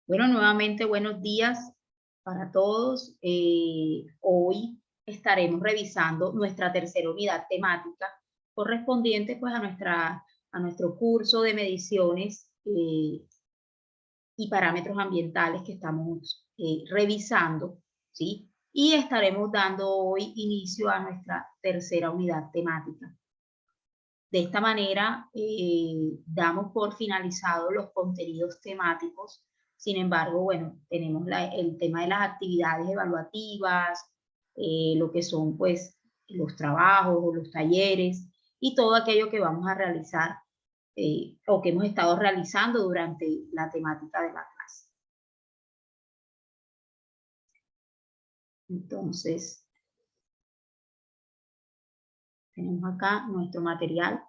Bueno, nuevamente buenos días para todos. Hoy estaremos revisando nuestra tercera unidad temática correspondiente pues a nuestro curso de mediciones y parámetros ambientales que estamos revisando, ¿sí? Y estaremos dando hoy inicio a nuestra tercera unidad temática. De esta manera, damos por finalizados los contenidos temáticos. Sin embargo, bueno, tenemos el tema de las actividades evaluativas, lo que son pues los trabajos o los talleres y todo aquello que vamos a realizar o que hemos estado realizando durante la temática de la clase. Entonces, tenemos acá nuestro material.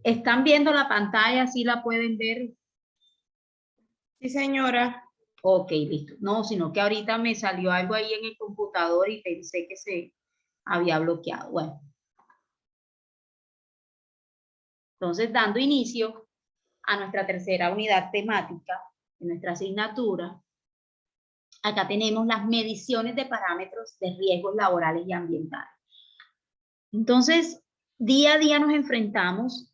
¿Están viendo la pantalla? ¿Sí la pueden ver? Sí, señora. Ok, listo. No, sino que ahorita me salió algo ahí en el computador y pensé que se había bloqueado. Bueno, entonces dando inicio a nuestra tercera unidad temática de nuestra asignatura, acá tenemos las mediciones de parámetros de riesgos laborales y ambientales. Entonces, día a día nos enfrentamos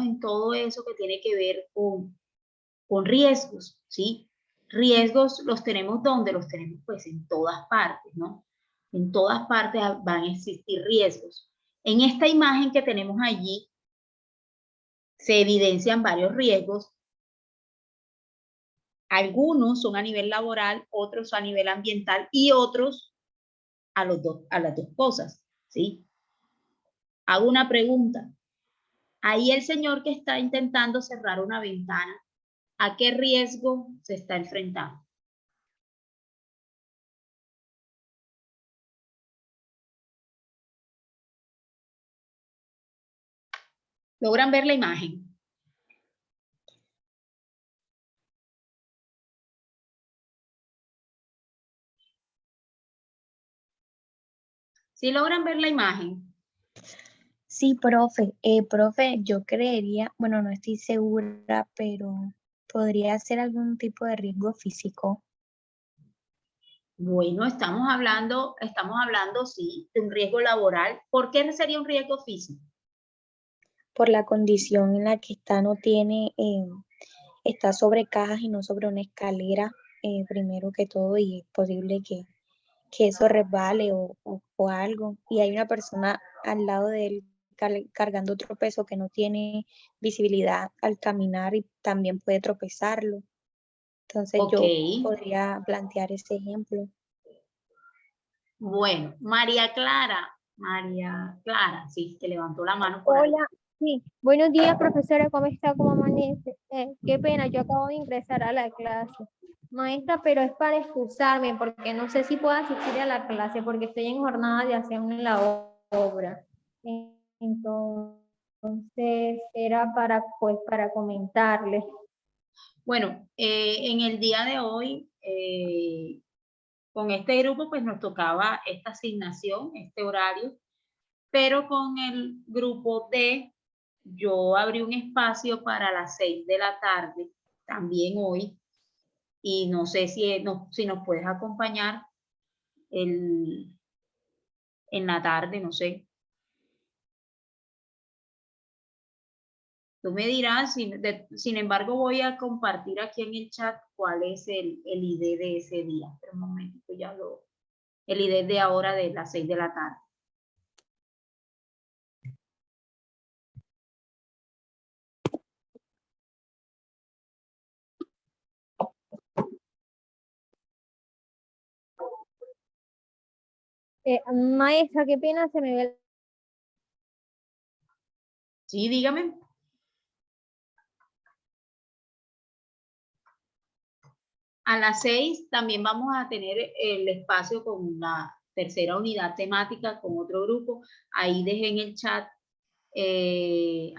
en todo eso que tiene que ver con riesgos, ¿sí? Riesgos los tenemos ¿dónde? Los tenemos pues en todas partes, ¿no? En todas partes van a existir riesgos. En esta imagen que tenemos allí se evidencian varios riesgos. Algunos son a nivel laboral, otros a nivel ambiental y otros a las dos cosas, ¿sí? Hago una pregunta. Ahí el señor que está intentando cerrar una ventana, ¿a qué riesgo se está enfrentando? ¿Logran ver la imagen? ¿Sí logran ver la imagen? Sí, profe. Profe, yo creería, bueno, no estoy segura, pero podría ser algún tipo de riesgo físico. Bueno, estamos hablando, sí, de un riesgo laboral. ¿Por qué sería un riesgo físico? Por la condición en la que está, no tiene, está sobre cajas y no sobre una escalera, primero que todo, y es posible que eso resbale o algo. Y hay una persona al lado de él cargando otro peso que no tiene visibilidad al caminar y también puede tropezarlo. Entonces Ok, yo podría plantear ese ejemplo. bueno, María Clara, sí, que levantó la mano por ahí. Hola, sí. Buenos días, profesora. ¿Cómo está? ¿Cómo amanece? Qué pena, yo acabo de ingresar a la clase. Maestra, pero es para excusarme porque no sé si puedo asistir a la clase porque estoy en jornada de hacer la obra. Entonces, era para, pues, para comentarles. Bueno, en el día de hoy, con este grupo, pues nos tocaba esta asignación, este horario, pero con el grupo D, yo abrí un espacio para las 6 de la tarde, también hoy, y no sé si nos puedes acompañar en la tarde, no sé. Tú me dirás, sin embargo, voy a compartir aquí en el chat cuál es el ID de ese día. Pero un momentito, el ID de ahora de las 6 de la tarde. Maestra, qué pena, se me ve. Sí, dígame. A las 6 también vamos a tener el espacio con la tercera unidad temática con otro grupo. Ahí dejé en el chat, el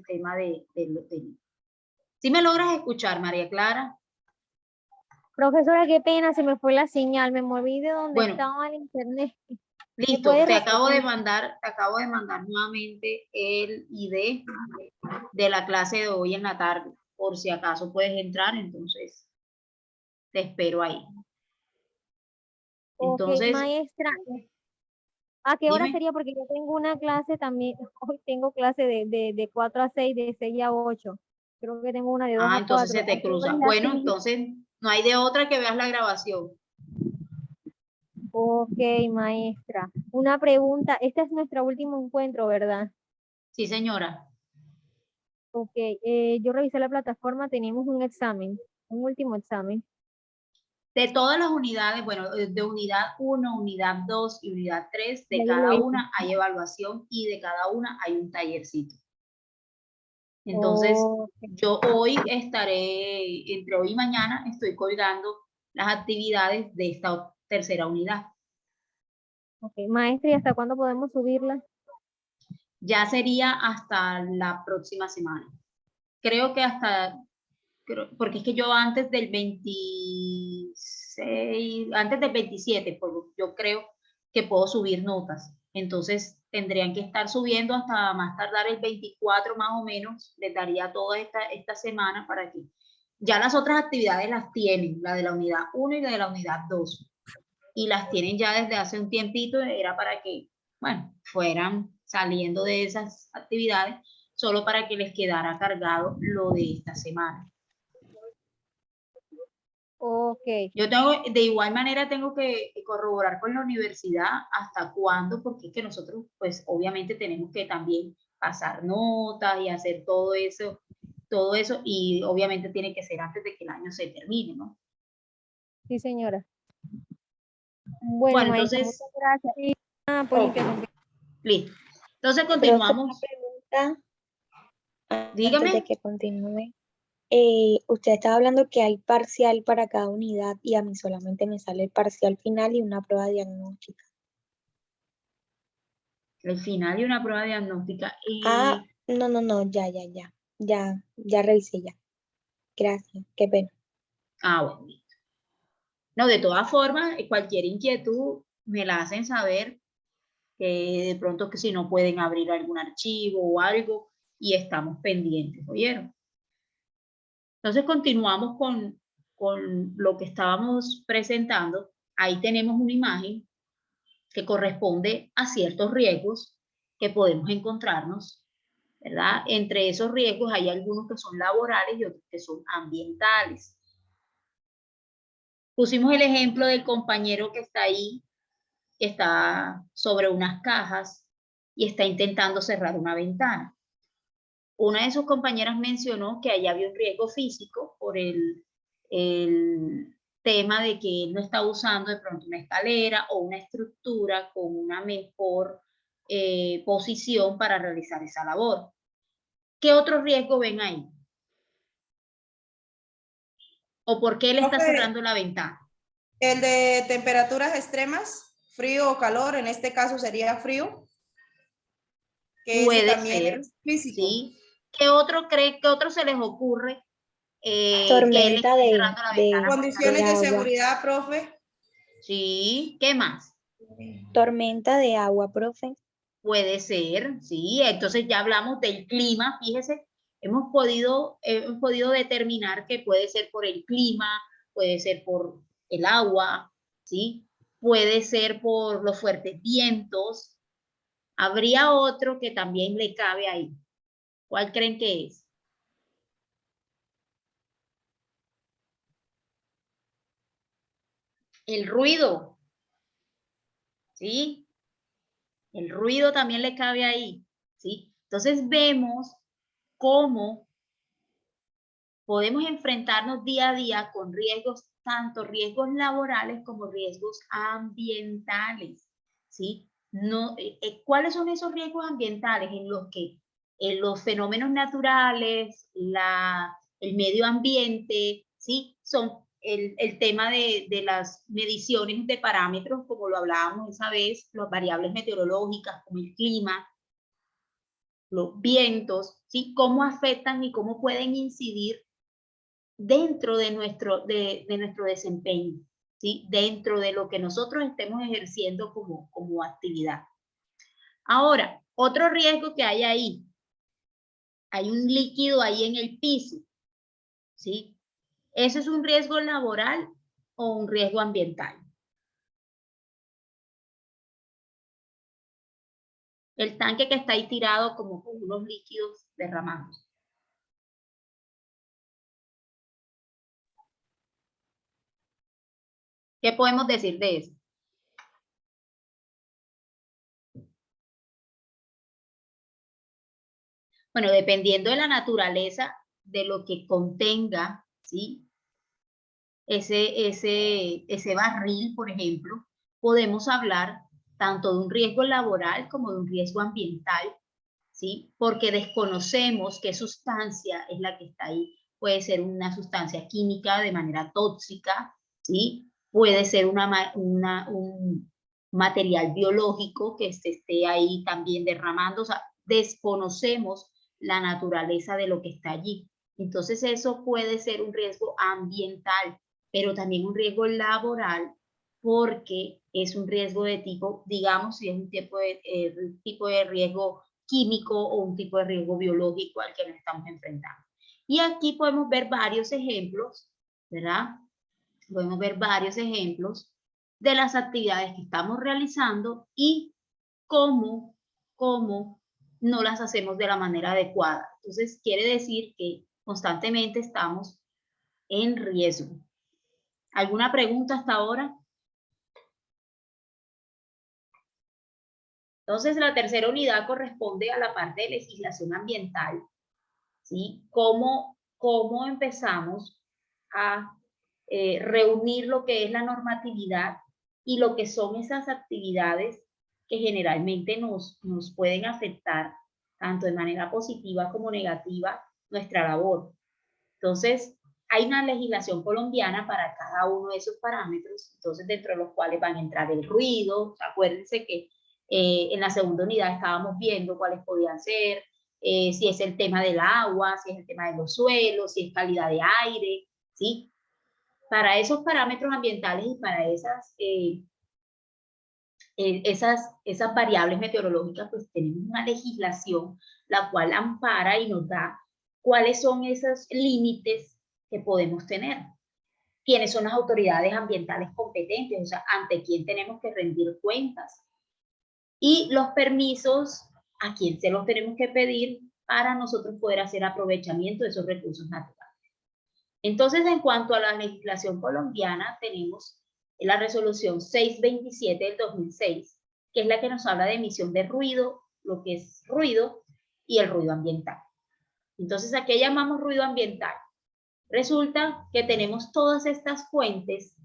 tema de. ¿Sí me logras escuchar, María Clara? Profesora, qué pena, se me fue la señal, me moví de donde Bueno. estaba el internet. Listo, puede te acabo de repetir? mandar nuevamente el ID de la clase de hoy en la tarde, por si acaso puedes entrar, entonces te espero ahí. Ok, Entonces, maestra, ¿a qué hora dime. sería? Porque yo tengo una clase también, hoy tengo clase de 4 a 6, de 6 a 8. Creo que tengo una de 2 a Entonces 4. se ¿A te qué hora cruza. es la Bueno, suya? entonces no hay de otra que veas la grabación. Ok, maestra. Una pregunta, este es nuestro último encuentro, ¿verdad? Sí, señora. Ok, yo revisé la plataforma, tenemos un examen, un último examen. De todas las unidades, bueno, de unidad 1, unidad 2 y unidad 3, de Ya yo lo cada hice. una hay evaluación y de cada una hay un tallercito. Entonces, Ok, yo hoy estaré, entre hoy y mañana, estoy colgando las actividades de esta tercera unidad. ok. Maestra, ¿y hasta cuándo podemos subirla? Ya sería hasta la próxima semana. Creo que porque es que yo antes del 26, antes del 27, yo creo que puedo subir notas. Entonces tendrían que estar subiendo hasta más tardar el 24 más o menos. Les daría toda esta semana para que ya las otras actividades las tienen, la de la unidad 1 y la de la unidad 2. Y las tienen ya desde hace un tiempito, era para que, bueno, fueran saliendo de esas actividades, solo para que les quedara cargado lo de esta semana. Ok, Yo de igual manera tengo que corroborar con la universidad hasta cuándo, porque es que nosotros, pues obviamente tenemos que también pasar notas y hacer todo eso, y obviamente tiene que ser antes de que el año se termine, ¿no? sí, señora. Bueno, Bueno, maestra, entonces, muchas gracias por ok, interrumpir. listo. Entonces Profe, una continuamos. pregunta antes Dígame. de que continúe. Usted estaba hablando que hay parcial para cada unidad y a mí solamente me sale el parcial final y una prueba diagnóstica. El final y una prueba diagnóstica. Ah, no, ya revisé ya. Gracias, qué pena. Bueno, listo. No, de todas formas, cualquier inquietud me la hacen saber, que de pronto que si no pueden abrir algún archivo o algo, y estamos pendientes, ¿oyeron? Entonces continuamos con lo que estábamos presentando. Ahí tenemos una imagen que corresponde a ciertos riesgos que podemos encontrarnos, ¿verdad? Entre esos riesgos hay algunos que son laborales y otros que son ambientales. Pusimos el ejemplo del compañero que está ahí, que está sobre unas cajas y está intentando cerrar una ventana. Una de sus compañeras mencionó que allá había un riesgo físico por el tema de que él no está usando de pronto una escalera o una estructura con una mejor posición para realizar esa labor. ¿Qué otro riesgo ven ahí? ¿O por qué él está Profe, cerrando la ventana? el de temperaturas extremas, frío o calor, en este caso sería frío, que ese Puede también ser, es físico. ¿sí? ¿Qué otro se les ocurre que él Tormenta esté cerrando la ventana por calor? de Condiciones de agua. seguridad, profe. Sí, ¿qué más? Tormenta de agua, profe. Puede ser, sí. Entonces ya hablamos del clima, fíjese, hemos podido determinar que puede ser por el clima, puede ser por el agua, ¿sí? Puede ser por los fuertes vientos. Habría otro que también le cabe ahí. ¿Cuál creen que es? El ruido, ¿sí? El ruido también le cabe ahí, ¿sí? Entonces vemos cómo podemos enfrentarnos día a día con riesgos tanto riesgos laborales como riesgos ambientales, ¿sí? No, ¿cuáles son esos riesgos ambientales? En los que los fenómenos naturales, el medio ambiente, ¿sí? Son el tema de las mediciones de parámetros, como lo hablábamos esa vez, las variables meteorológicas como el clima, los vientos, ¿sí? Cómo afectan y cómo pueden incidir dentro de nuestro desempeño, ¿sí? Dentro de lo que nosotros estemos ejerciendo como actividad. Ahora, otro riesgo que hay un líquido ahí en el piso, ¿sí? ¿Eso es un riesgo laboral o un riesgo ambiental? El tanque que está ahí tirado como con unos líquidos derramados. ¿Qué podemos decir de eso? Bueno, dependiendo de la naturaleza de lo que contenga, ¿sí? Ese barril, por ejemplo, podemos hablar tanto de un riesgo laboral como de un riesgo ambiental, ¿sí? Porque desconocemos qué sustancia es la que está ahí. Puede ser una sustancia química de manera tóxica, ¿sí? Puede ser un material biológico que se esté ahí también derramando. O sea, desconocemos la naturaleza de lo que está allí. Entonces eso puede ser un riesgo ambiental, pero también un riesgo laboral, porque es un riesgo de tipo, digamos, si es un tipo de riesgo químico o un tipo de riesgo biológico al que nos estamos enfrentando. Y aquí podemos ver varios ejemplos, ¿verdad? Podemos ver varios ejemplos de las actividades que estamos realizando y cómo no las hacemos de la manera adecuada. Entonces, quiere decir que constantemente estamos en riesgo. ¿Alguna pregunta hasta ahora? Entonces, la tercera unidad corresponde a la parte de legislación ambiental, ¿sí? ¿Cómo empezamos a reunir lo que es la normatividad y lo que son esas actividades que generalmente nos pueden afectar tanto de manera positiva como negativa nuestra labor? Entonces, hay una legislación colombiana para cada uno de esos parámetros, entonces dentro de los cuales van a entrar el ruido. Acuérdense que en la segunda unidad estábamos viendo cuáles podían ser, si es el tema del agua, si es el tema de los suelos, si es calidad de aire, ¿sí? Para esos parámetros ambientales y para esas variables meteorológicas, pues tenemos una legislación la cual ampara y nos da cuáles son esos límites que podemos tener. ¿Quiénes son las autoridades ambientales competentes? O sea, ante quién tenemos que rendir cuentas. Y los permisos, a quién se los tenemos que pedir para nosotros poder hacer aprovechamiento de esos recursos naturales. Entonces, en cuanto a la legislación colombiana, tenemos la resolución 627 del 2006, que es la que nos habla de emisión de ruido, lo que es ruido y el ruido ambiental. Entonces, ¿a qué llamamos ruido ambiental? Resulta que tenemos todas estas fuentes,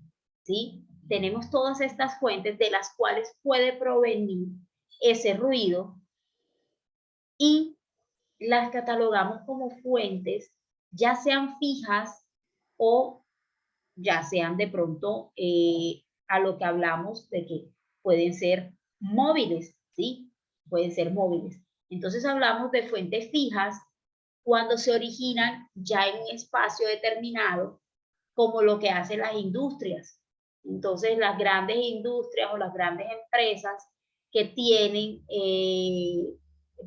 ¿sí? Tenemos todas estas fuentes de las cuales puede provenir ese ruido y las catalogamos como fuentes, ya sean fijas o ya sean de pronto a lo que hablamos de que pueden ser móviles, ¿sí? Pueden ser móviles. Entonces hablamos de fuentes fijas cuando se originan ya en un espacio determinado, como lo que hacen las industrias. Entonces las grandes industrias o las grandes empresas que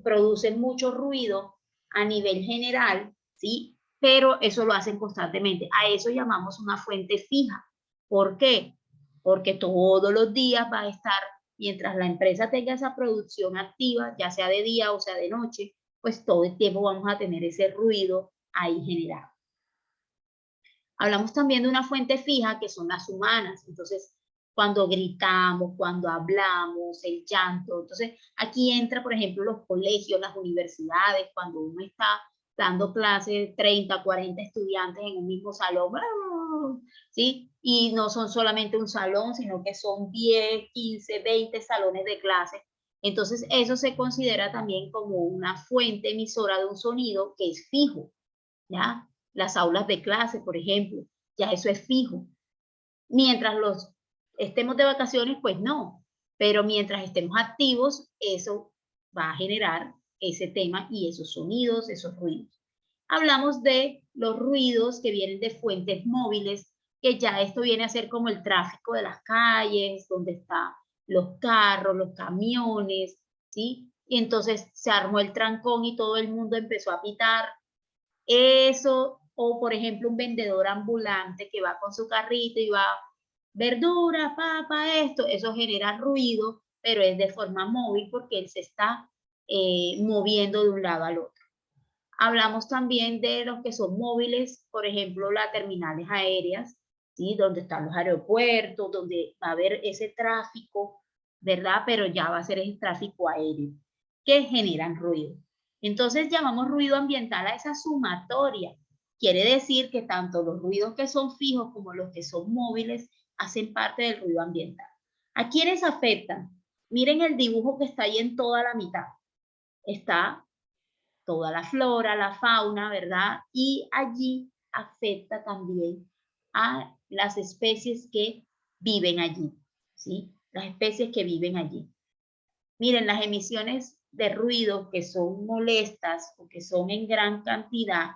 producen mucho ruido a nivel general, ¿sí? Pero eso lo hacen constantemente. A eso llamamos una fuente fija. ¿Por qué? Porque todos los días va a estar, mientras la empresa tenga esa producción activa, ya sea de día o sea de noche, pues todo el tiempo vamos a tener ese ruido ahí generado. Hablamos también de una fuente fija que son las humanas. Entonces, cuando gritamos, cuando hablamos, el llanto. Entonces, aquí entra, por ejemplo, los colegios, las universidades, cuando uno está dando clases, 30, 40 estudiantes en un mismo salón, ¿sí? Y no son solamente un salón, sino que son 10, 15, 20 salones de clases. Entonces, eso se considera también como una fuente emisora de un sonido que es fijo, ¿ya? Las aulas de clase, por ejemplo, ya eso es fijo. Mientras estemos de vacaciones, pues no, pero mientras estemos activos, eso va a generar ese tema y esos sonidos, esos ruidos. Hablamos de los ruidos que vienen de fuentes móviles, que ya esto viene a ser como el tráfico de las calles, donde están los carros, los camiones, ¿sí? Y entonces se armó el trancón y todo el mundo empezó a pitar. Eso, o por ejemplo, un vendedor ambulante que va con su carrito y va verdura, papa, esto, eso genera ruido, pero es de forma móvil porque él se está moviendo de un lado al otro. Hablamos también de los que son móviles, por ejemplo, las terminales aéreas, ¿sí? Donde están los aeropuertos, donde va a haber ese tráfico, ¿verdad? Pero ya va a ser el tráfico aéreo, que generan ruido. Entonces llamamos ruido ambiental a esa sumatoria. Quiere decir que tanto los ruidos que son fijos como los que son móviles hacen parte del ruido ambiental. ¿A quiénes afectan? Miren el dibujo que está ahí en toda la mitad. Está toda la flora, la fauna, ¿verdad? Y allí afecta también a las especies que viven allí, ¿sí? Las especies que viven allí. Miren, las emisiones de ruido que son molestas o que son en gran cantidad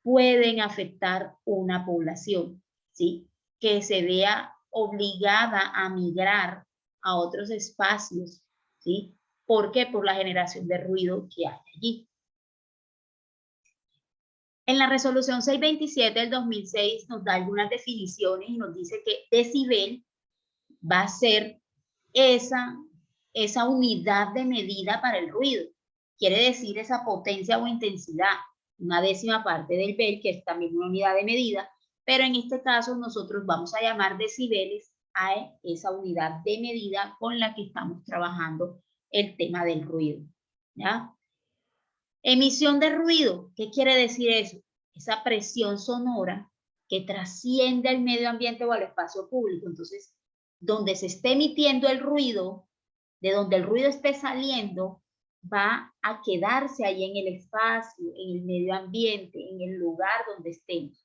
pueden afectar una población, ¿sí? Que se vea obligada a migrar a otros espacios, ¿sí? ¿Por qué? Por la generación de ruido que hay allí. En la resolución 627 del 2006 nos da algunas definiciones y nos dice que decibel va a ser esa unidad de medida para el ruido. Quiere decir esa potencia o intensidad, una décima parte del bel, que es también una unidad de medida, pero en este caso nosotros vamos a llamar decibeles a esa unidad de medida con la que estamos trabajando el tema del ruido, ¿ya? Emisión de ruido, ¿qué quiere decir eso? Esa presión sonora que trasciende al medio ambiente o al espacio público. Entonces, donde se esté emitiendo el ruido, de donde el ruido esté saliendo, va a quedarse ahí en el espacio, en el medio ambiente, en el lugar donde estemos.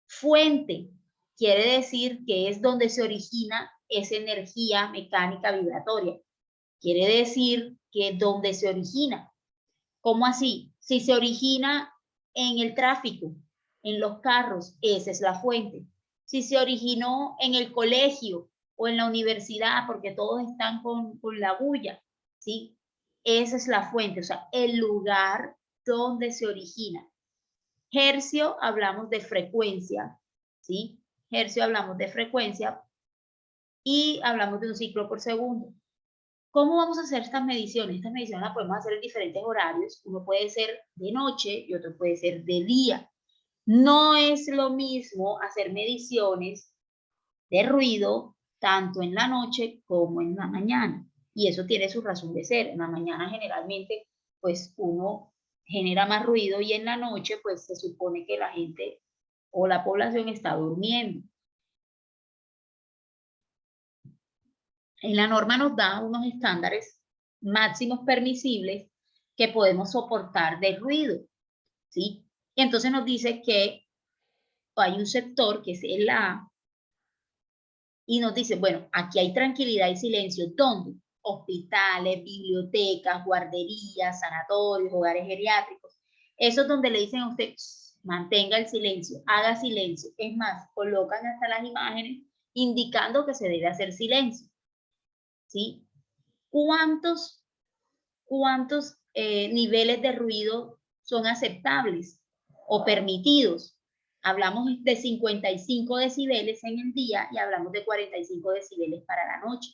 Fuente quiere decir que es donde se origina esa energía mecánica vibratoria. Quiere decir que donde se origina. ¿Cómo así? Si se origina en el tráfico, en los carros, esa es la fuente. Si se originó en el colegio o en la universidad, porque todos están con la bulla, ¿sí? Esa es la fuente, o sea, el lugar donde se origina. Hercio, hablamos de frecuencia, ¿sí? Hercio, hablamos de frecuencia y hablamos de un ciclo por segundo. ¿Cómo vamos a hacer estas mediciones? Estas mediciones las podemos hacer en diferentes horarios. Uno puede ser de noche y otro puede ser de día. No es lo mismo hacer mediciones de ruido tanto en la noche como en la mañana. Y eso tiene su razón de ser. En la mañana generalmente pues uno genera más ruido y en la noche pues se supone que la gente o la población está durmiendo. En la norma nos da unos estándares máximos permisibles que podemos soportar de ruido, ¿sí? Y entonces nos dice que hay un sector que es el A y nos dice, bueno, aquí hay tranquilidad y silencio. ¿Dónde? Hospitales, bibliotecas, guarderías, sanatorios, hogares geriátricos. Eso es donde le dicen a usted, mantenga el silencio, haga silencio. Es más, colocan hasta las imágenes indicando que se debe hacer silencio, ¿sí? ¿Cuántos niveles de ruido son aceptables o permitidos? Hablamos de 55 decibeles en el día y hablamos de 45 decibeles para la noche.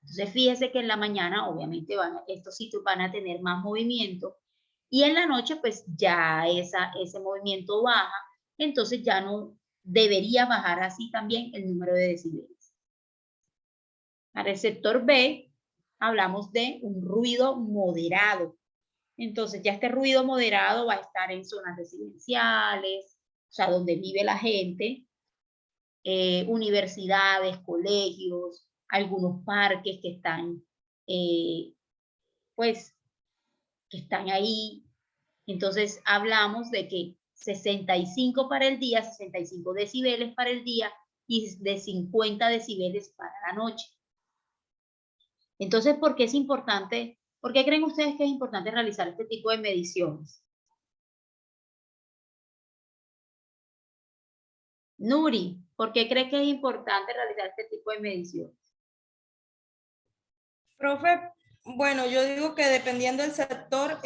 Entonces, fíjese que en la mañana, obviamente, estos sitios van a tener más movimiento y en la noche, pues ya ese movimiento baja, entonces ya no debería bajar así también el número de decibeles. Para el sector B, hablamos de un ruido moderado. Entonces ya este ruido moderado va a estar en zonas residenciales, o sea, donde vive la gente, universidades, colegios, algunos parques que están, pues, que están ahí. Entonces hablamos de que 65 para el día, 65 decibeles para el día y de 50 decibeles para la noche. Entonces, ¿por qué es importante? ¿Por qué creen ustedes que es importante realizar este tipo de mediciones? Nuri, ¿por qué cree que es importante realizar este tipo de mediciones? Profe, bueno, yo digo que dependiendo del sector,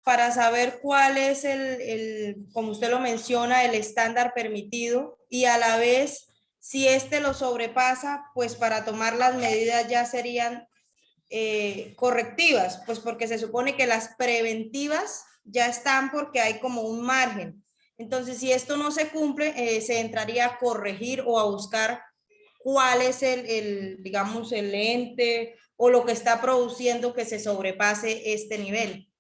para saber cuál es como usted lo menciona, el estándar permitido y a la vez, si este lo sobrepasa, pues para tomar las medidas ya serían correctivas, pues porque se supone que las preventivas ya están porque hay como un margen. Entonces, si esto no se cumple, se entraría a corregir o a buscar cuál es digamos, el ente o lo que está produciendo que se sobrepase este nivel.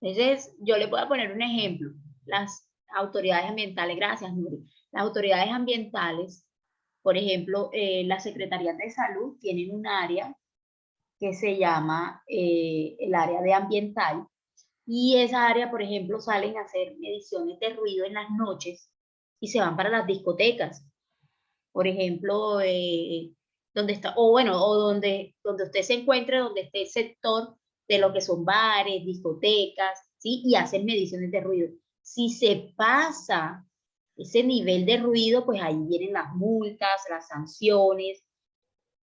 Entonces, yo le voy a poner un ejemplo. Las autoridades ambientales, gracias, Nuri. Las autoridades ambientales, por ejemplo, las secretarías de salud tienen un área que se llama el área de ambiental, y esa área, por ejemplo, salen a hacer mediciones de ruido en las noches y se van para las discotecas. Por ejemplo, donde está, o bueno, o donde usted se encuentre, donde esté el sector de lo que son bares, discotecas, ¿sí? Y hacen mediciones de ruido. Si se pasa ese nivel de ruido, pues ahí vienen las multas, las sanciones,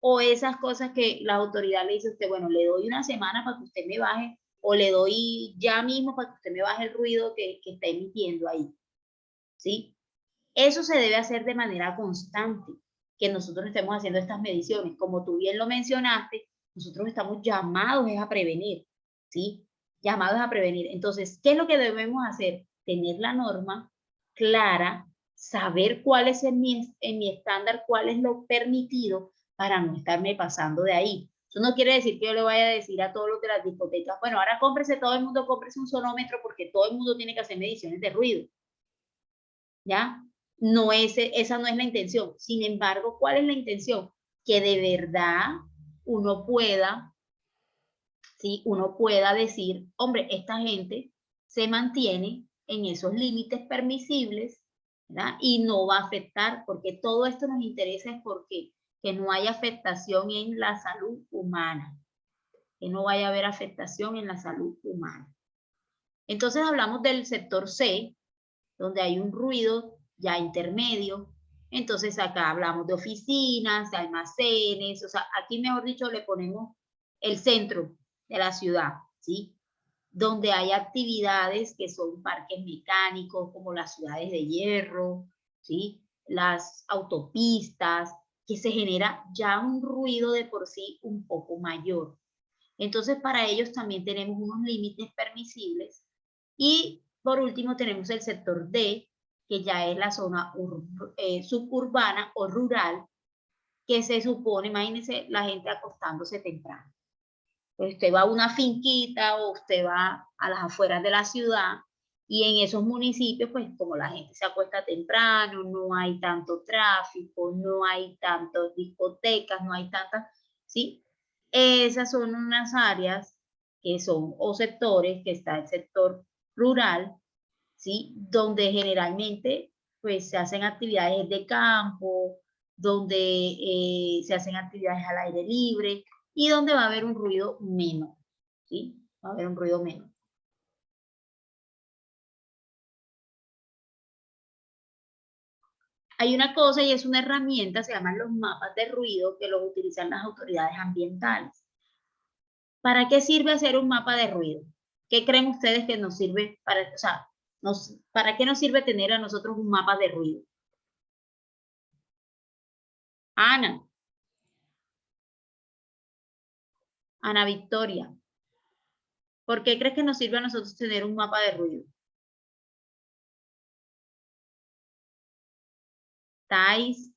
o esas cosas que la autoridad le dice a usted, bueno, le doy una semana para que usted me baje, o le doy ya mismo para que usted me baje el ruido que está emitiendo ahí, ¿sí? Eso se debe hacer de manera constante, que nosotros estemos haciendo estas mediciones. Como tú bien lo mencionaste, nosotros estamos llamados a prevenir, ¿sí? Llamados a prevenir. Entonces, ¿qué es lo que debemos hacer? Tener la norma clara, saber cuál es en mi estándar, cuál es lo permitido para no estarme pasando de ahí. Eso no quiere decir que yo le vaya a decir a todos los de las discotecas, bueno, ahora cómprese, todo el mundo cómprese un sonómetro porque todo el mundo tiene que hacer mediciones de ruido, ¿ya? No es, esa no es la intención. Sin embargo, ¿cuál es la intención? Que de verdad uno pueda, ¿sí? Uno pueda decir, hombre, esta gente se mantiene en esos límites permisibles, ¿verdad? Y no va a afectar, porque todo esto nos interesa es porque que no haya afectación en la salud humana, que no vaya a haber afectación en la salud humana. Entonces hablamos del sector C, donde hay un ruido ya intermedio. Entonces acá hablamos de oficinas, de almacenes, o sea, aquí mejor dicho le ponemos el centro de la ciudad, ¿sí? Donde hay actividades que son parques mecánicos, como las ciudades de hierro, ¿sí? Las autopistas, que se genera ya un ruido de por sí un poco mayor. Entonces, para ellos también tenemos unos límites permisibles. Y por último, tenemos el sector D, que ya es la zona suburbana o rural, que se supone, imagínense la gente acostándose temprano. Pues usted va a una finquita o usted va a las afueras de la ciudad y en esos municipios, pues como la gente se acuesta temprano, no hay tanto tráfico, no hay tantas discotecas, no hay tantas, ¿sí? Esas son unas áreas que son, o sectores, que está el sector rural, ¿sí? Donde generalmente, pues se hacen actividades de campo, donde se hacen actividades al aire libre, y donde va a haber un ruido menor, ¿sí? Va a haber un ruido menor. Hay una cosa y es una herramienta, se llaman los mapas de ruido, que los utilizan las autoridades ambientales. ¿Para qué sirve hacer un mapa de ruido? ¿Qué creen ustedes que nos sirve para, o sea, para qué nos sirve tener a nosotros un mapa de ruido? Ana, Ana Victoria, ¿por qué crees que nos sirve a nosotros tener un mapa de ruido? Thais,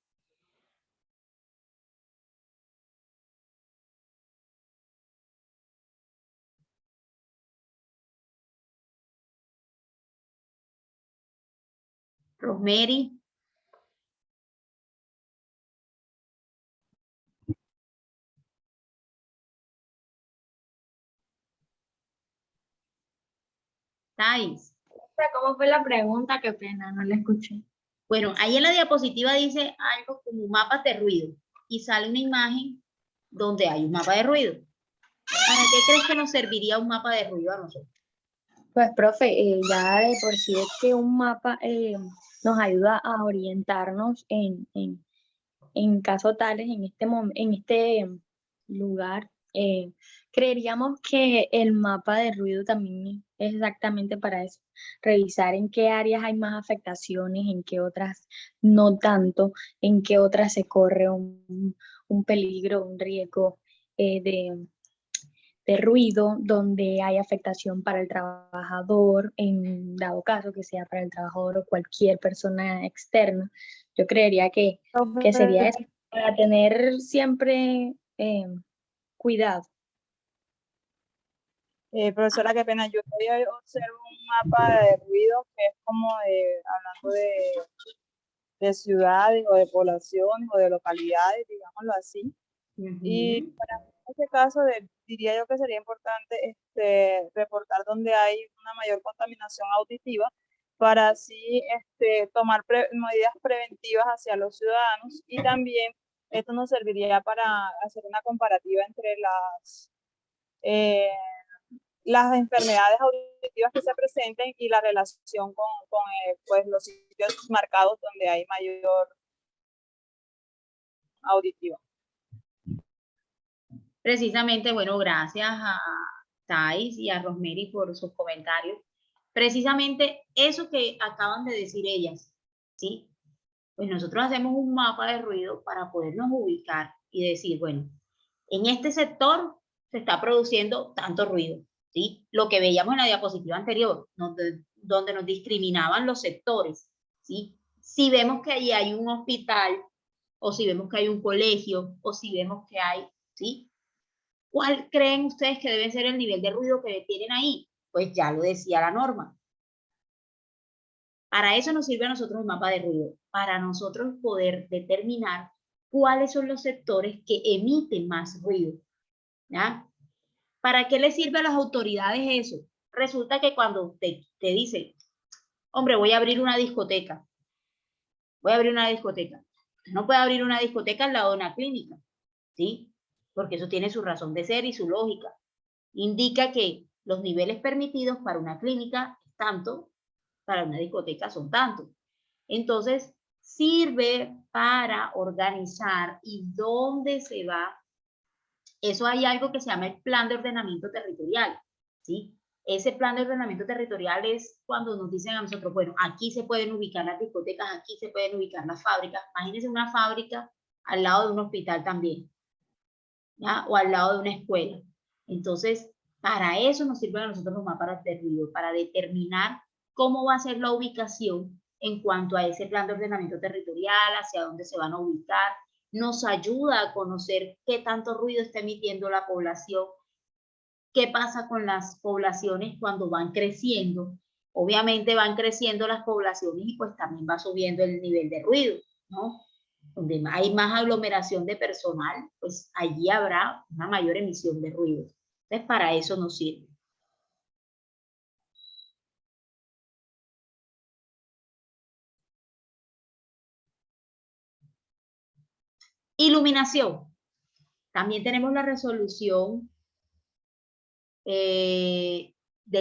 Rosemary. Thais. ¿Cómo fue la pregunta? Qué pena, no la escuché. Bueno, ahí en la diapositiva dice algo como mapas de ruido y sale una imagen donde hay un mapa de ruido. ¿Para qué crees que nos serviría un mapa de ruido a nosotros? Pues, profe, ya de por sí es que un mapa nos ayuda a orientarnos en casos tales, en este lugar. Creeríamos que el mapa de ruido también es exactamente para eso, revisar en qué áreas hay más afectaciones, en qué otras no tanto, en qué otras se corre un peligro, un riesgo de ruido, donde hay afectación para el trabajador, en dado caso que sea para el trabajador o cualquier persona externa. Yo creería que sería eso, para tener siempre cuidado. Profesora, qué pena, yo hoy observo un mapa de ruido que es como hablando de ciudades o de poblaciones o de localidades, digámoslo así. Y para mí, en este caso, diría yo que sería importante reportar donde hay una mayor contaminación auditiva para así tomar medidas preventivas hacia los ciudadanos, y también esto nos serviría para hacer una comparativa entre las enfermedades auditivas que se presenten y la relación con pues, los sitios marcados donde hay mayor auditiva. Precisamente, bueno, gracias a Thais y a Rosemary por sus comentarios. Precisamente eso que acaban de decir ellas, ¿sí? Pues nosotros hacemos un mapa de ruido para podernos ubicar y decir, bueno, en este sector se está produciendo tanto ruido, ¿sí? Lo que veíamos en la diapositiva anterior, donde nos discriminaban los sectores, ¿sí? Si vemos que allí hay un hospital, o si vemos que hay un colegio, o si vemos que hay, ¿sí? ¿Cuál creen ustedes que debe ser el nivel de ruido que tienen ahí? Pues ya lo decía la norma. Para eso nos sirve a nosotros el mapa de ruido, para nosotros poder determinar cuáles son los sectores que emiten más ruido, ¿ya? ¿Para qué les sirve a las autoridades eso? Resulta que cuando te dice, hombre, voy a abrir una discoteca, usted no puede abrir una discoteca al lado de una clínica, ¿sí? Porque eso tiene su razón de ser y su lógica. Indica que los niveles permitidos para una clínica es tanto, para una discoteca son tanto. Entonces, sirve para organizar y dónde se va. Eso hay algo que se llama el plan de ordenamiento territorial, ¿sí? Ese plan de ordenamiento territorial es cuando nos dicen a nosotros, bueno, aquí se pueden ubicar las discotecas, aquí se pueden ubicar las fábricas. Imagínense una fábrica al lado de un hospital también, ¿ya? O al lado de una escuela. Entonces, para eso nos sirven a nosotros los mapas de ruido, para determinar cómo va a ser la ubicación en cuanto a ese plan de ordenamiento territorial, hacia dónde se van a ubicar. Nos ayuda a conocer qué tanto ruido está emitiendo la población, qué pasa con las poblaciones cuando van creciendo. Obviamente van creciendo las poblaciones y pues también va subiendo el nivel de ruido, ¿no? Donde hay más aglomeración de personal, pues allí habrá una mayor emisión de ruido. Entonces, para eso nos sirve. Iluminación. También tenemos la resolución del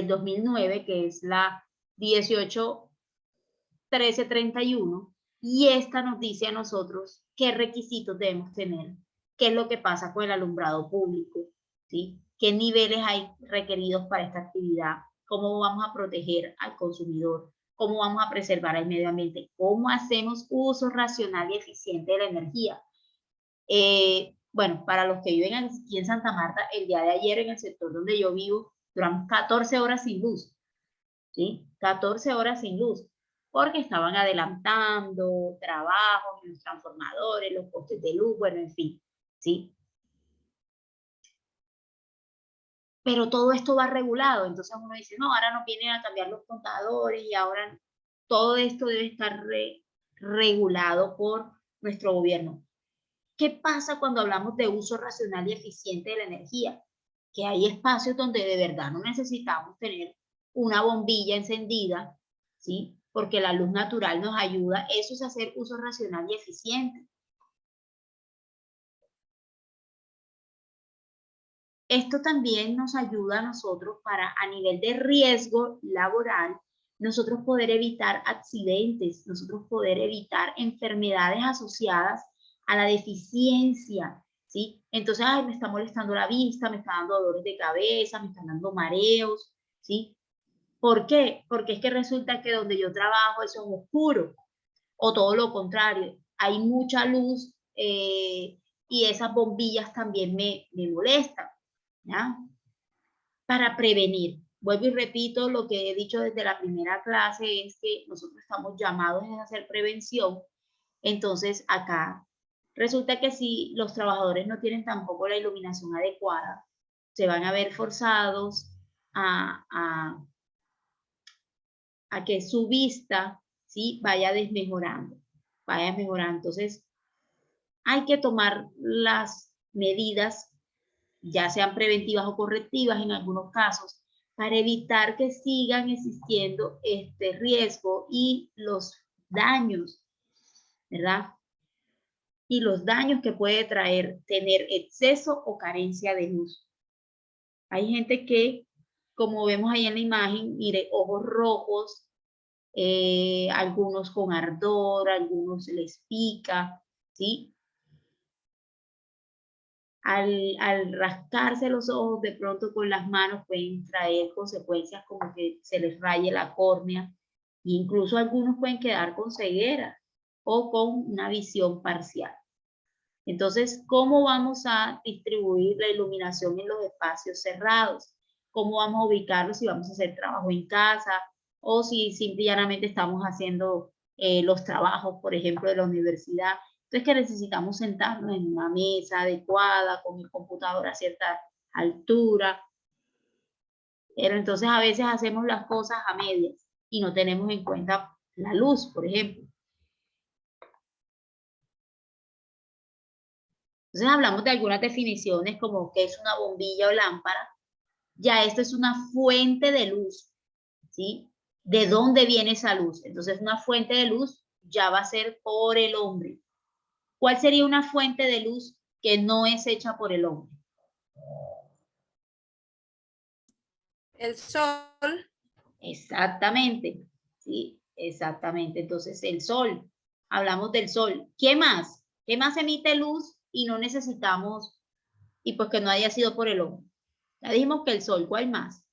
2009, que es la 181331, y esta nos dice a nosotros qué requisitos debemos tener, qué es lo que pasa con el alumbrado público, ¿sí? Qué niveles hay requeridos para esta actividad, cómo vamos a proteger al consumidor, cómo vamos a preservar el medio ambiente, cómo hacemos uso racional y eficiente de la energía. Bueno, para los que viven aquí en Santa Marta, el día de ayer en el sector donde yo vivo, duramos 14 horas sin luz, ¿sí? 14 horas sin luz, porque estaban adelantando trabajos en los transformadores, los postes de luz, bueno, en fin, ¿sí? Pero todo esto va regulado, entonces uno dice, no, ahora nos vienen a cambiar los contadores y ahora todo esto debe estar regulado por nuestro gobierno. ¿Qué pasa cuando hablamos de uso racional y eficiente de la energía? Que hay espacios donde de verdad no necesitamos tener una bombilla encendida, ¿sí? Porque la luz natural nos ayuda. Eso es hacer uso racional y eficiente. Esto también nos ayuda a nosotros para, a nivel de riesgo laboral, nosotros poder evitar accidentes, nosotros poder evitar enfermedades asociadas a la deficiencia, ¿sí? Entonces, ay, me está molestando la vista, me está dando dolores de cabeza, me están dando mareos, ¿sí? ¿Por qué? Porque es que resulta que donde yo trabajo eso es oscuro, o todo lo contrario, hay mucha luz y esas bombillas también me molestan, ¿ya? Para prevenir. Vuelvo y repito, lo que he dicho desde la primera clase es que nosotros estamos llamados a hacer prevención. Entonces, acá resulta que si los trabajadores no tienen tampoco la iluminación adecuada, se van a ver forzados a que su vista, ¿sí?, vaya desmejorando, vaya mejorando. Entonces, hay que tomar las medidas, ya sean preventivas o correctivas en algunos casos, para evitar que sigan existiendo este riesgo y los daños, ¿verdad? Y los daños que puede traer tener exceso o carencia de luz. Hay gente que, como vemos ahí en la imagen, mire, ojos rojos, algunos con ardor, algunos les pica, ¿sí? Al rascarse los ojos de pronto con las manos pueden traer consecuencias como que se les raye la córnea, e incluso algunos pueden quedar con ceguera o con una visión parcial. Entonces, ¿cómo vamos a distribuir la iluminación en los espacios cerrados? ¿Cómo vamos a ubicarlos si vamos a hacer trabajo en casa o si simplemente estamos haciendo los trabajos, por ejemplo, de la universidad? Entonces, que necesitamos sentarnos en una mesa adecuada, con el computador a cierta altura. Pero entonces a veces hacemos las cosas a medias y no tenemos en cuenta la luz, por ejemplo. Entonces hablamos de algunas definiciones como qué es una bombilla o lámpara. Ya esto es una fuente de luz, ¿sí? ¿De dónde viene esa luz? Entonces una fuente de luz ya va a ser por el hombre. ¿Cuál sería una fuente de luz que no es hecha por el hombre? El sol. Exactamente, ¿sí? Exactamente. Entonces el sol, hablamos del sol. ¿Qué más? ¿Qué más emite luz y no necesitamos, y pues que no haya sido por el hombre? Ya dijimos que el sol, ¿cuál más?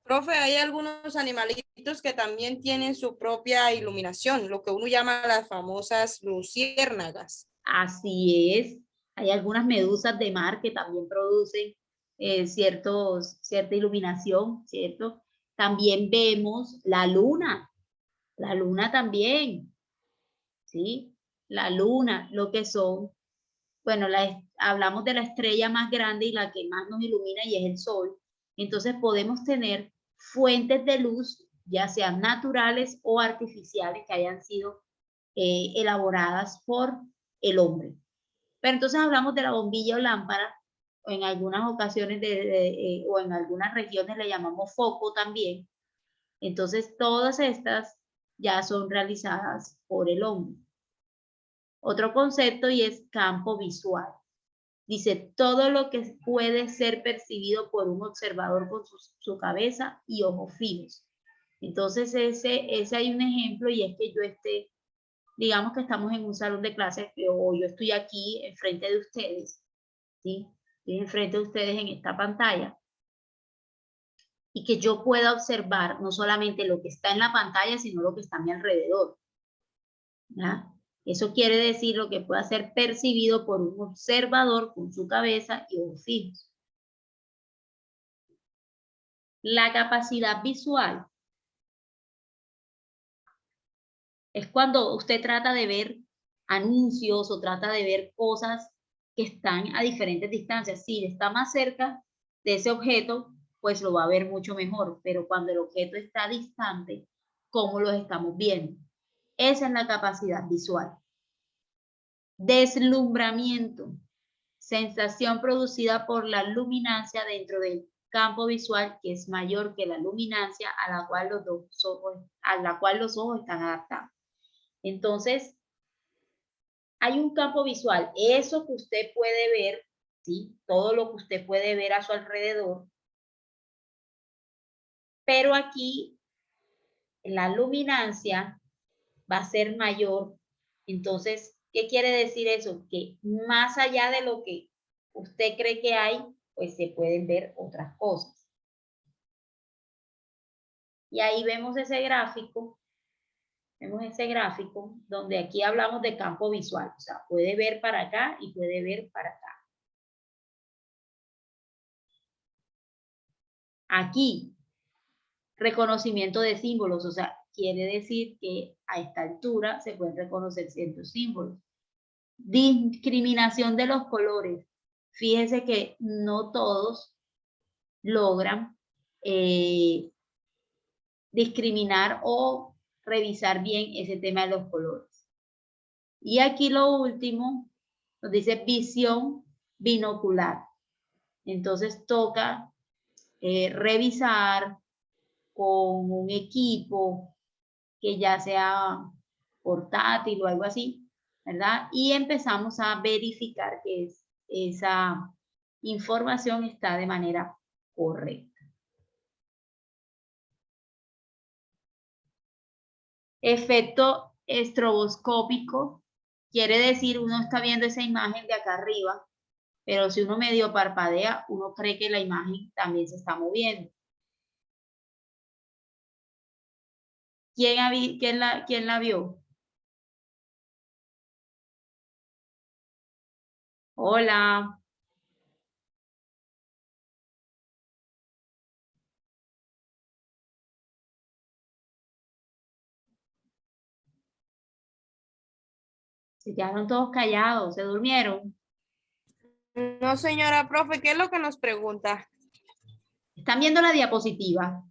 Profe, hay algunos animalitos que también tienen su propia iluminación, lo que uno llama las famosas luciérnagas. Así es. Hay algunas medusas de mar que también producen cierta iluminación, ¿cierto? También vemos la luna también, ¿sí? La luna, lo que son, bueno, hablamos de la estrella más grande y la que más nos ilumina y es el sol. Entonces podemos tener fuentes de luz, ya sean naturales o artificiales, que hayan sido elaboradas por el hombre. Pero entonces hablamos de la bombilla o lámpara, o en algunas ocasiones o en algunas regiones le llamamos foco también. Entonces todas estas ya son realizadas por el hombre. Otro concepto y es campo visual. Dice todo lo que puede ser percibido por un observador con su cabeza y ojos fijos. Entonces ese hay un ejemplo y es que yo digamos que estamos en un salón de clases o yo estoy aquí enfrente de ustedes, ¿sí? Estoy enfrente de ustedes en esta pantalla y que yo pueda observar no solamente lo que está en la pantalla, sino lo que está a mi alrededor, ¿ya? Eso quiere decir lo que pueda ser percibido por un observador con su cabeza y ojos fijos. La capacidad visual es cuando usted trata de ver anuncios o trata de ver cosas que están a diferentes distancias. Si está más cerca de ese objeto, pues lo va a ver mucho mejor, pero cuando el objeto está distante, cómo los estamos viendo. Esa es la capacidad visual. Deslumbramiento, sensación producida por la luminancia dentro del campo visual que es mayor que la luminancia a la cual los ojos están adaptados. Entonces, hay un campo visual, eso que usted puede ver, ¿sí? Todo lo que usted puede ver a su alrededor, pero aquí la luminancia va a ser mayor. Entonces, ¿qué quiere decir eso? Que más allá de lo que usted cree que hay, pues se pueden ver otras cosas. Y ahí vemos ese gráfico donde aquí hablamos de campo visual, o sea, puede ver para acá y puede ver para acá. Aquí, reconocimiento de símbolos, o sea, quiere decir que a esta altura se pueden reconocer ciertos símbolos. Discriminación de los colores. Fíjese que no todos logran discriminar o revisar bien ese tema de los colores. Y aquí lo último, nos dice visión binocular. Entonces toca revisar con un equipo que ya sea portátil o algo así, ¿verdad? Y empezamos a verificar que esa información está de manera correcta. Efecto estroboscópico quiere decir uno está viendo esa imagen de acá arriba, pero si uno medio parpadea, uno cree que la imagen también se está moviendo. ¿Quién la vio? Hola. Se quedaron todos callados, se durmieron. No, señora profe, ¿qué es lo que nos pregunta? ¿Están viendo la diapositiva?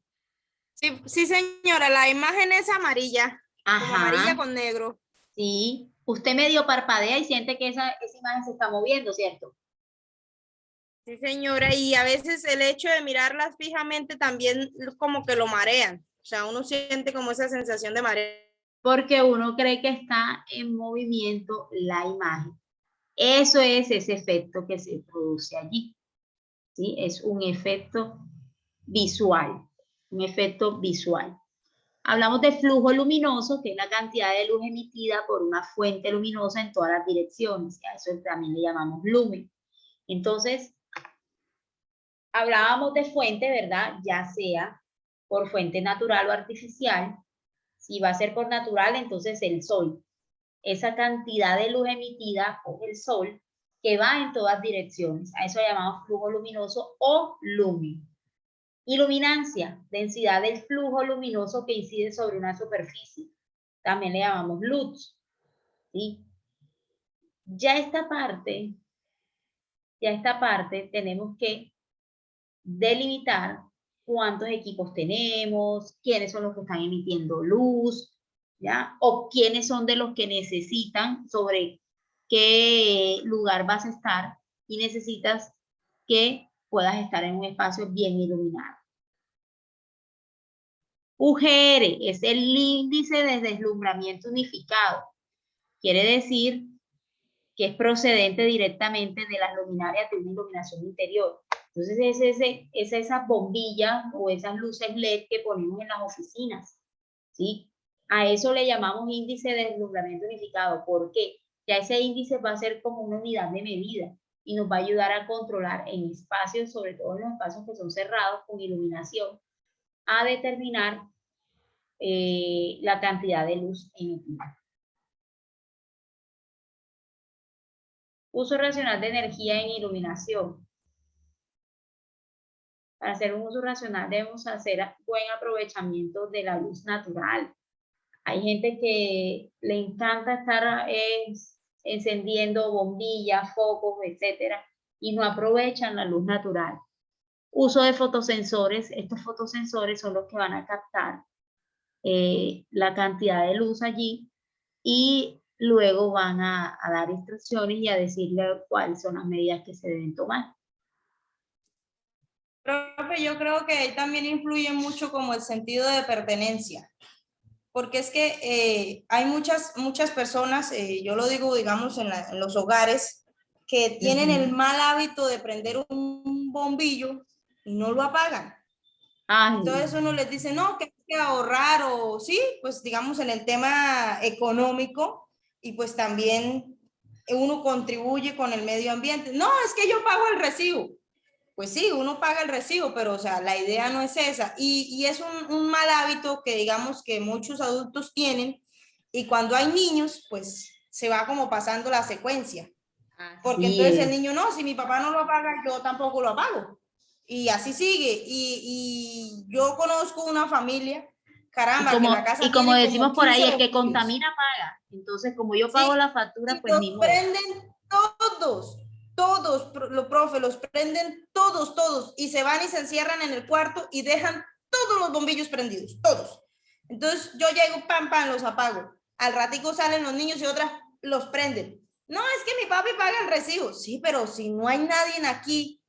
Sí, sí, señora, la imagen es amarilla, como amarilla Ajá, con negro. sí. Usted medio parpadea y siente que esa imagen se está moviendo, ¿cierto? Sí, señora, y a veces el hecho de mirarlas fijamente también como que lo marean. O sea, uno siente como esa sensación de mareo. Porque uno cree que está en movimiento la imagen. Eso es ese efecto que se produce allí. ¿Sí? Es un efecto visual. Un efecto visual. Hablamos de flujo luminoso, que es la cantidad de luz emitida por una fuente luminosa en todas las direcciones. A eso también le llamamos lumen. Entonces, hablábamos de fuente, ¿verdad? Ya sea por fuente natural o artificial. Si va a ser por natural, entonces el sol. Esa cantidad de luz emitida por el sol que va en todas direcciones. A eso llamamos flujo luminoso o lumen. Iluminancia, densidad del flujo luminoso que incide sobre una superficie. También le llamamos luz. ¿Sí? Ya esta parte tenemos que delimitar cuántos equipos tenemos, quiénes son los que están emitiendo luz, ¿ya? O quiénes son de los que necesitan, sobre qué lugar vas a estar y necesitas que puedas estar en un espacio bien iluminado. UGR es el índice de deslumbramiento unificado. Quiere decir que es procedente directamente de las luminarias de una iluminación interior. Entonces es esa bombilla o esas luces LED que ponemos en las oficinas, ¿sí? A eso le llamamos índice de deslumbramiento unificado. ¿Por qué? Ya ese índice va a ser como una unidad de medida y nos va a ayudar a controlar en espacios, sobre todo en los espacios que son cerrados con iluminación, a determinar la cantidad de luz emitida. Uso racional de energía en iluminación. Para hacer un uso racional debemos hacer buen aprovechamiento de la luz natural. Hay gente que le encanta estar encendiendo bombillas, focos, etcétera, y no aprovechan la luz natural. Uso de fotosensores. Estos fotosensores son los que van a captar la cantidad de luz allí y luego van a dar instrucciones y a decirle cuáles son las medidas que se deben tomar. Profe, yo creo que ahí también influye mucho como el sentido de pertenencia, porque es que hay muchas personas, yo lo digo, digamos, en los hogares, que tienen el mal hábito de prender un bombillo y no lo apagan. Ay, Entonces uno les dice, no, que hay que ahorrar o sí, pues digamos en el tema económico y pues también uno contribuye con el medio ambiente. No, es que yo pago el recibo. Pues sí, uno paga el recibo, pero o sea, la idea no es esa. Y es un mal hábito que digamos que muchos adultos tienen y cuando hay niños, pues se va como pasando la secuencia. Porque así entonces el es. niño, no, si mi papá no lo apaga, yo tampoco lo apago. Y así sigue. Y yo conozco una familia, caramba, que la Y casa como tiene como decimos por ahí, 15 el que bombillos. contamina paga. Entonces, como yo pago Sí, la factura, y pues los ni modo. prenden los profe, los prenden todos, y se van y se encierran en el cuarto y dejan todos los bombillos prendidos, todos. Entonces yo llego, pam, los apago. Al ratico salen los niños y otras los prenden. No, es que mi papi paga el recibo. Sí, pero si no hay nadie aquí,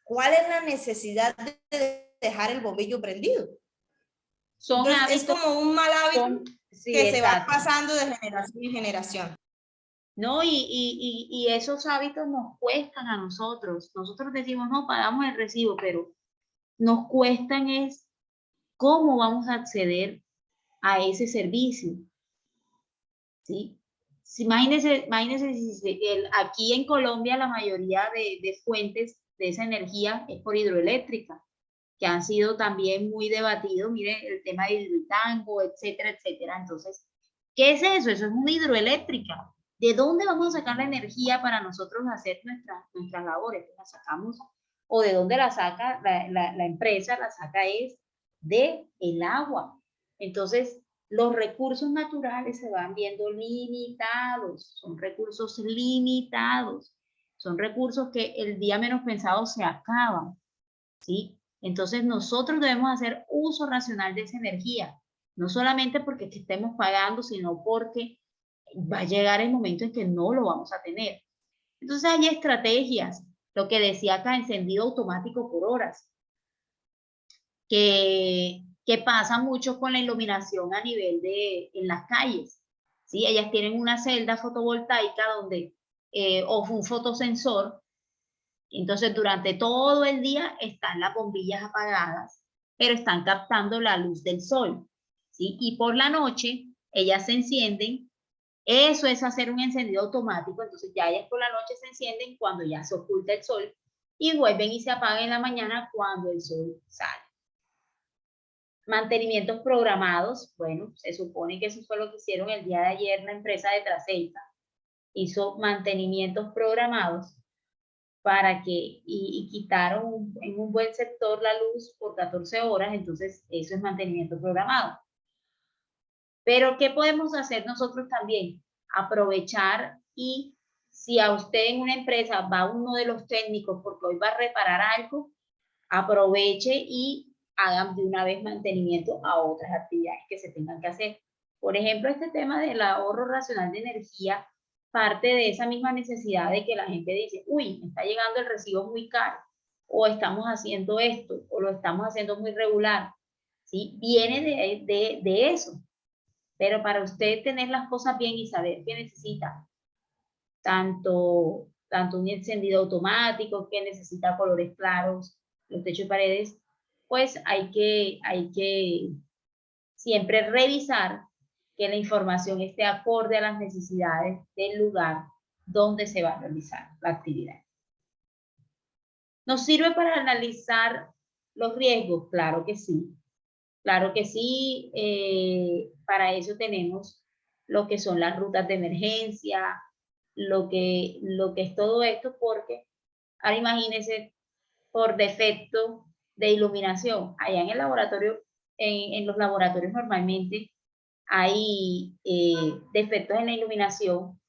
¿cuál es la necesidad de dejar el bombillo prendido? Son Entonces es hábitos, como un mal hábito sí, que se va exacto. pasando de generación en generación. ¿No? Y esos hábitos nos cuestan a nosotros. Nosotros decimos, no, pagamos el recibo, pero nos cuestan es cómo vamos a acceder a ese servicio, ¿sí? Si, imagínense aquí en Colombia la mayoría de fuentes de esa energía es por hidroeléctrica, que han sido también muy debatidos, miren el tema de Hidroitango, etcétera, etcétera. Entonces, ¿qué es eso? Eso es una hidroeléctrica. ¿De dónde vamos a sacar la energía para nosotros hacer nuestras labores? ¿La sacamos? ¿O de dónde la saca la empresa? La saca es de el agua. Entonces, los recursos naturales se van viendo limitados, son recursos limitados, son recursos que el día menos pensado se acaban, ¿sí? Entonces nosotros debemos hacer uso racional de esa energía, no solamente porque estemos pagando, sino porque va a llegar el momento en que no lo vamos a tener. Entonces hay estrategias, lo que decía acá, encendido automático por horas, que pasa mucho con la iluminación a nivel en las calles, ¿sí? Ellas tienen una celda fotovoltaica donde, o un fotosensor. Entonces, durante todo el día están las bombillas apagadas, pero están captando la luz del sol, ¿sí? Y por la noche, ellas se encienden. Eso es hacer un encendido automático. Entonces, ya ellas por la noche se encienden cuando ya se oculta el sol y vuelven y se apagan en la mañana cuando el sol sale. Mantenimientos programados. Bueno, se supone que eso fue lo que hicieron el día de ayer la empresa de Tracelta. Hizo mantenimientos programados para que, y quitaron en un buen sector la luz por 14 horas, entonces eso es mantenimiento programado. Pero ¿qué podemos hacer nosotros también? Aprovechar y si a usted en una empresa va uno de los técnicos porque hoy va a reparar algo, aproveche y hagan de una vez mantenimiento a otras actividades que se tengan que hacer. Por ejemplo, este tema del ahorro racional de energía parte de esa misma necesidad de que la gente dice, uy, me está llegando el recibo muy caro, o estamos haciendo esto, o lo estamos haciendo muy regular, ¿sí? Viene de eso. Pero para usted tener las cosas bien y saber qué necesita, tanto un encendido automático, que necesita colores claros, los techos y paredes, pues hay que siempre revisar que la información esté acorde a las necesidades del lugar donde se va a realizar la actividad. ¿Nos sirve para analizar los riesgos? Claro que sí. Claro que sí. Para eso tenemos lo que son las rutas de emergencia, lo que es todo esto, porque ahora imagínense por defecto de iluminación. Allá en el laboratorio, en los laboratorios normalmente hay defectos en la iluminación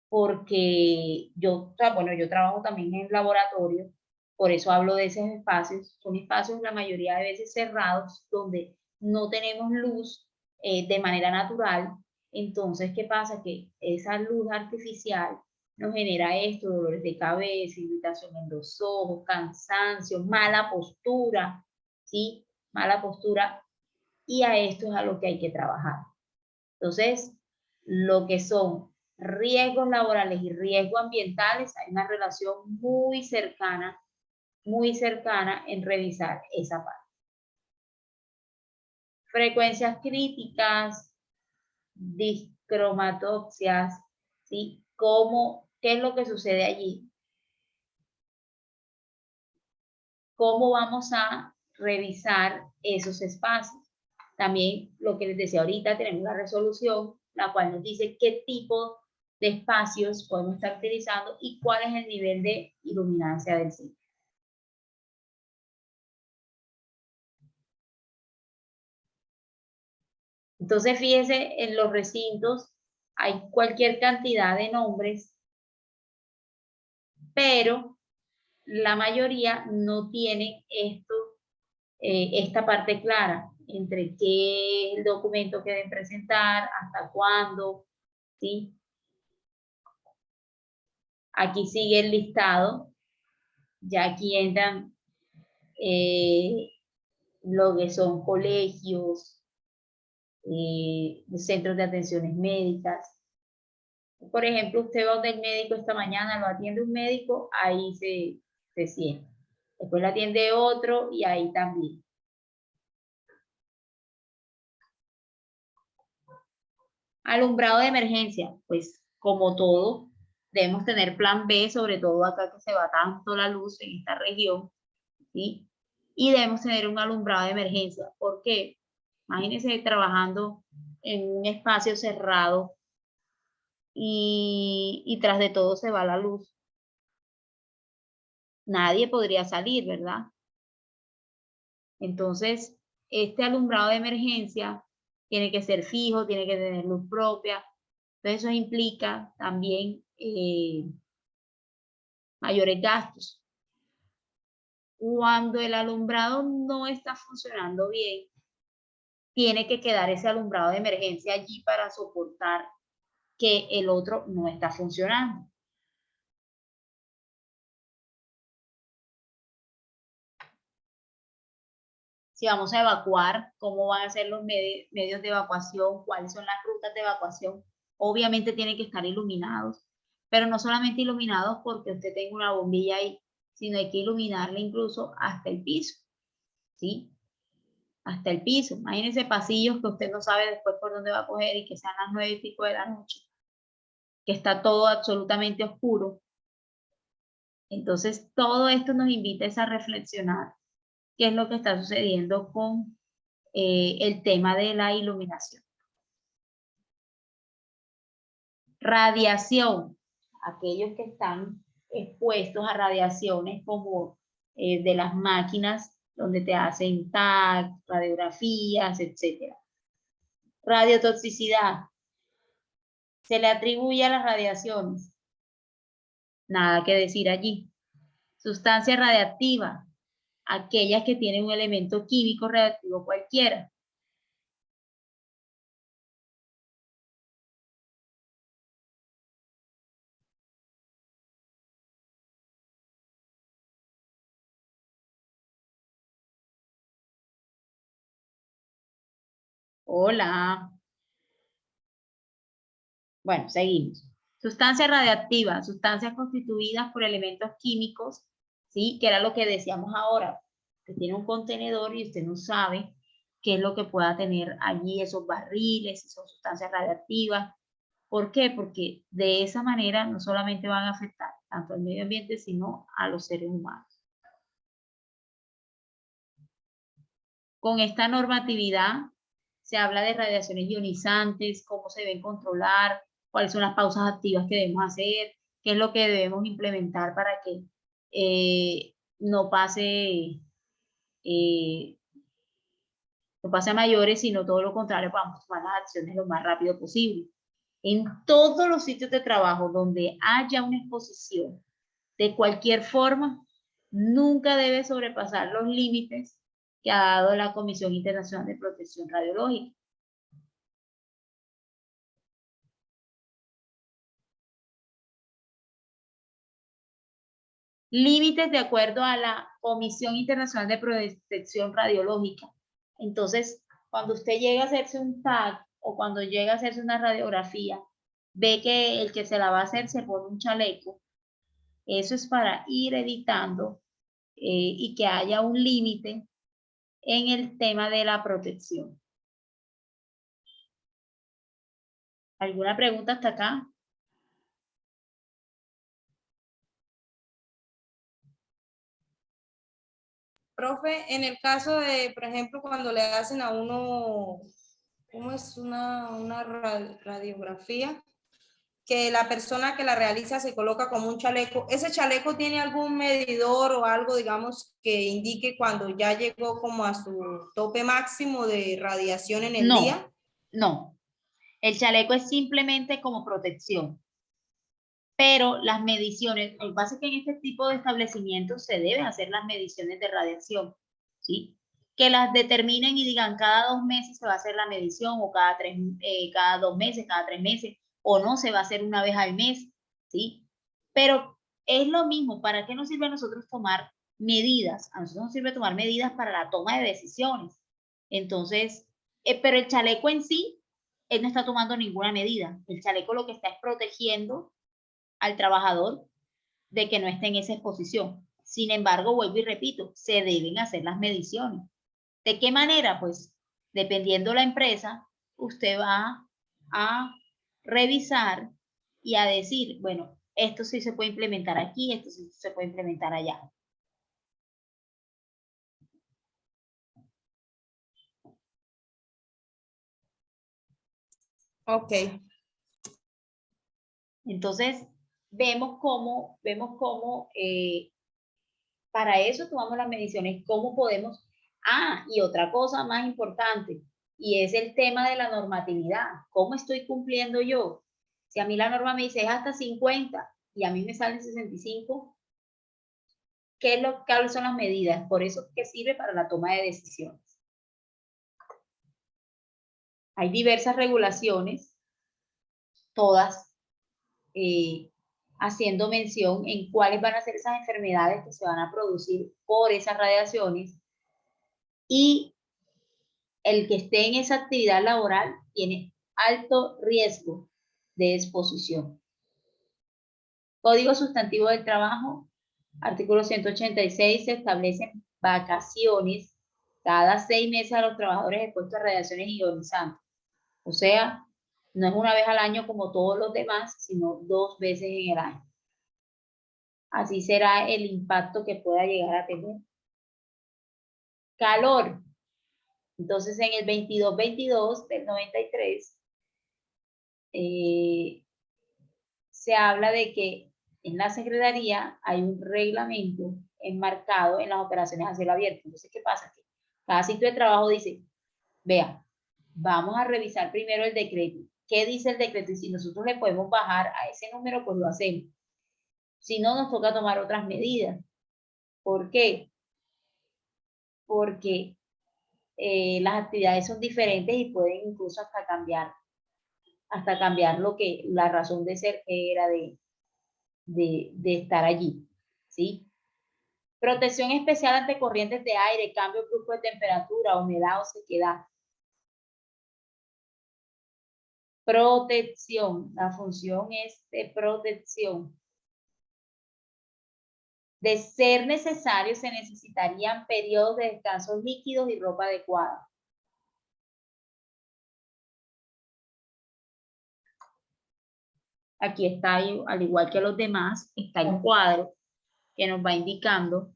porque yo, o sea, bueno, yo trabajo también en laboratorio, por eso hablo de esos espacios. Son espacios la mayoría de veces cerrados donde no tenemos luz de manera natural. Entonces, ¿qué pasa? Que esa luz artificial nos genera esto, dolores de cabeza, irritación en los ojos, cansancio, mala postura, ¿sí? Mala postura, y a esto es a lo que hay que trabajar. Entonces, lo que son riesgos laborales y riesgos ambientales, hay una relación muy cercana en revisar esa parte. Frecuencias críticas, discromatoxias, ¿sí? ¿Qué es lo que sucede allí? ¿Cómo vamos a revisar esos espacios? También lo que les decía ahorita, tenemos la resolución, la cual nos dice qué tipo de espacios podemos estar utilizando y cuál es el nivel de iluminancia del sitio. Entonces, fíjense, en los recintos hay cualquier cantidad de nombres, pero la mayoría no tiene esta parte clara entre qué es el documento que deben presentar, hasta cuándo, ¿sí? Aquí sigue el listado, ya aquí entran lo que son colegios, centros de atenciones médicas. Por ejemplo, usted va donde el médico esta mañana, lo atiende un médico, ahí se sienta. Después lo atiende otro y ahí también. Alumbrado de emergencia, pues como todo, debemos tener plan B, sobre todo acá que se va tanto la luz en esta región, ¿sí? Y debemos tener un alumbrado de emergencia. ¿Por qué? Imagínense trabajando en un espacio cerrado y tras de todo se va la luz. Nadie podría salir, ¿verdad? Entonces, este alumbrado de emergencia tiene que ser fijo, tiene que tener luz propia. Entonces, eso implica también mayores gastos. Cuando el alumbrado no está funcionando bien, tiene que quedar ese alumbrado de emergencia allí para soportar que el otro no está funcionando. Si vamos a evacuar, cómo van a ser los medios de evacuación, cuáles son las rutas de evacuación. Obviamente tienen que estar iluminados, pero no solamente iluminados porque usted tenga una bombilla ahí, sino hay que iluminarle incluso hasta el piso, ¿sí? Hasta el piso. Imagínense pasillos que usted no sabe después por dónde va a coger y que sean las 9:00 de la noche, que está todo absolutamente oscuro. Entonces, todo esto nos invita a reflexionar qué es lo que está sucediendo con el tema de la iluminación. Radiación. Aquellos que están expuestos a radiaciones como de las máquinas donde te hacen TAC, radiografías, etc. Radiotoxicidad. Se le atribuye a las radiaciones. Nada que decir allí. Sustancia radiactiva. Aquellas que tienen un elemento químico radiactivo cualquiera. Hola. Bueno, seguimos. Sustancias radiactivas, sustancias constituidas por elementos químicos, ¿sí? Que era lo que decíamos ahora, que tiene un contenedor y usted no sabe qué es lo que pueda tener allí esos barriles, si son sustancias radiactivas. ¿Por qué? Porque de esa manera no solamente van a afectar tanto al medio ambiente, sino a los seres humanos. Con esta normatividad se habla de radiaciones ionizantes, cómo se deben controlar, cuáles son las pausas activas que debemos hacer, qué es lo que debemos implementar para que no pase a mayores, sino todo lo contrario, vamos a tomar las acciones lo más rápido posible. En todos los sitios de trabajo donde haya una exposición de cualquier forma, nunca debe sobrepasar los límites que ha dado la Comisión Internacional de Protección Radiológica. límites de acuerdo a la Comisión Internacional de Protección Radiológica. Entonces, cuando usted llega a hacerse un TAC o cuando llega a hacerse una radiografía, ve que el que se la va a hacer se pone un chaleco. Eso es para ir evitando y que haya un límite en el tema de la protección. ¿Alguna pregunta hasta acá? Profe, en el caso de, por ejemplo, cuando le hacen a uno, ¿cómo es una radiografía? Que la persona que la realiza se coloca como un chaleco. ¿Ese chaleco tiene algún medidor o algo, digamos, que indique cuando ya llegó como a su tope máximo de radiación en el día? No. El chaleco es simplemente como protección. Pero las mediciones, lo que pasa es que en este tipo de establecimientos se deben hacer las mediciones de radiación, ¿sí? Que las determinen y digan cada 2 meses se va a hacer la medición o cada 2 meses, cada 3 meses, o no se va a hacer una vez al mes, ¿sí? Pero es lo mismo, ¿para qué nos sirve a nosotros tomar medidas? A nosotros nos sirve tomar medidas para la toma de decisiones. Entonces, pero el chaleco en sí, él no está tomando ninguna medida. El chaleco lo que está es protegiendo al trabajador de que no esté en esa exposición. Sin embargo, vuelvo y repito, se deben hacer las mediciones. ¿De qué manera? Pues dependiendo la empresa, usted va a revisar y a decir, bueno, esto sí se puede implementar aquí, esto sí se puede implementar allá. Ok. Entonces, vemos cómo para eso tomamos las mediciones, cómo podemos. Y otra cosa más importante, y es el tema de la normatividad. ¿Cómo estoy cumpliendo yo? Si a mí la norma me dice es hasta 50 y a mí me salen 65, ¿cuáles son las medidas? Por eso que sirve para la toma de decisiones. Hay diversas regulaciones, todas haciendo mención en cuáles van a ser esas enfermedades que se van a producir por esas radiaciones, y el que esté en esa actividad laboral tiene alto riesgo de exposición. Código sustantivo del trabajo, artículo 186, se establecen vacaciones cada 6 meses a los trabajadores expuestos a radiaciones ionizantes. O sea, no es una vez al año como todos los demás, sino 2 veces en el año. Así será el impacto que pueda llegar a tener. Calor. Entonces, en el 2222 del 93, se habla de que en la Secretaría hay un reglamento enmarcado en las operaciones a cielo abierto. Entonces, ¿qué pasa? Que cada sitio de trabajo dice, vea, vamos a revisar primero el decreto. ¿Qué dice el decreto? Y si nosotros le podemos bajar a ese número, pues lo hacemos. Si no, nos toca tomar otras medidas. ¿Por qué? Porque las actividades son diferentes y pueden incluso hasta cambiar la razón de ser que era de estar allí, ¿sí? Protección especial ante corrientes de aire, cambio brusco de temperatura, humedad o sequedad. Protección, la función es de protección. De ser necesario, se necesitarían periodos de descanso líquidos y ropa adecuada. Aquí está, al igual que los demás, está el cuadro que nos va indicando,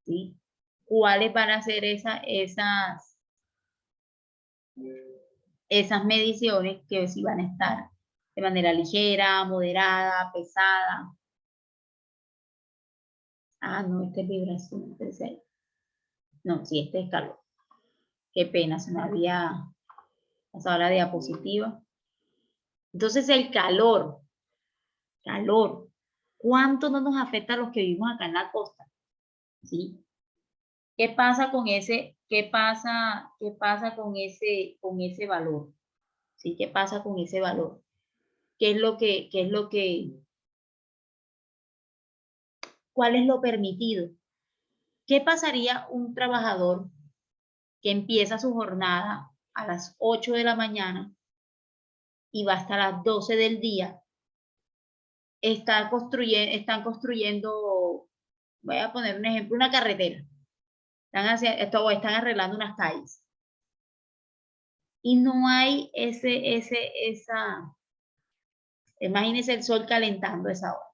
¿sí?, cuáles van a ser esas mediciones, que si van a estar de manera ligera, moderada, pesada. No, este es vibración. No, sí, este es calor. Qué pena, se me había pasado la diapositiva. Entonces, el calor. ¿Cuánto no nos afecta a los que vivimos acá en la costa? ¿Sí? ¿Qué pasa con ese valor? ¿Sí? ¿Qué pasa con ese valor? ¿Qué es lo que ¿Cuál es lo permitido? ¿Qué pasaría un trabajador que empieza su jornada a las 8 de la mañana y va hasta las 12 del día? Están construyendo, voy a poner un ejemplo, una carretera. Están arreglando unas calles. Y no hay imagínese el sol calentando esa hora.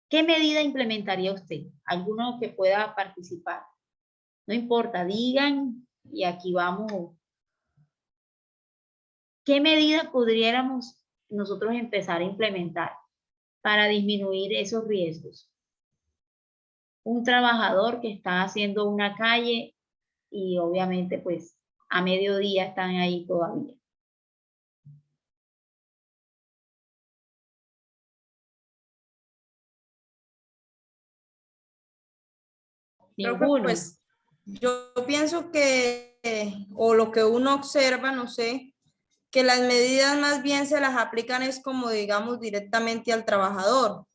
¿Qué medida implementaría usted? ¿Alguno que pueda participar? No importa, digan y aquí vamos. ¿Qué medida podríamos nosotros empezar a implementar para disminuir esos riesgos? Un trabajador que está haciendo una calle y obviamente pues a mediodía están ahí todavía. Profe, Ninguno. pues yo pienso que, o lo que uno observa, no sé, que las medidas más bien se las aplican es como digamos directamente al trabajador,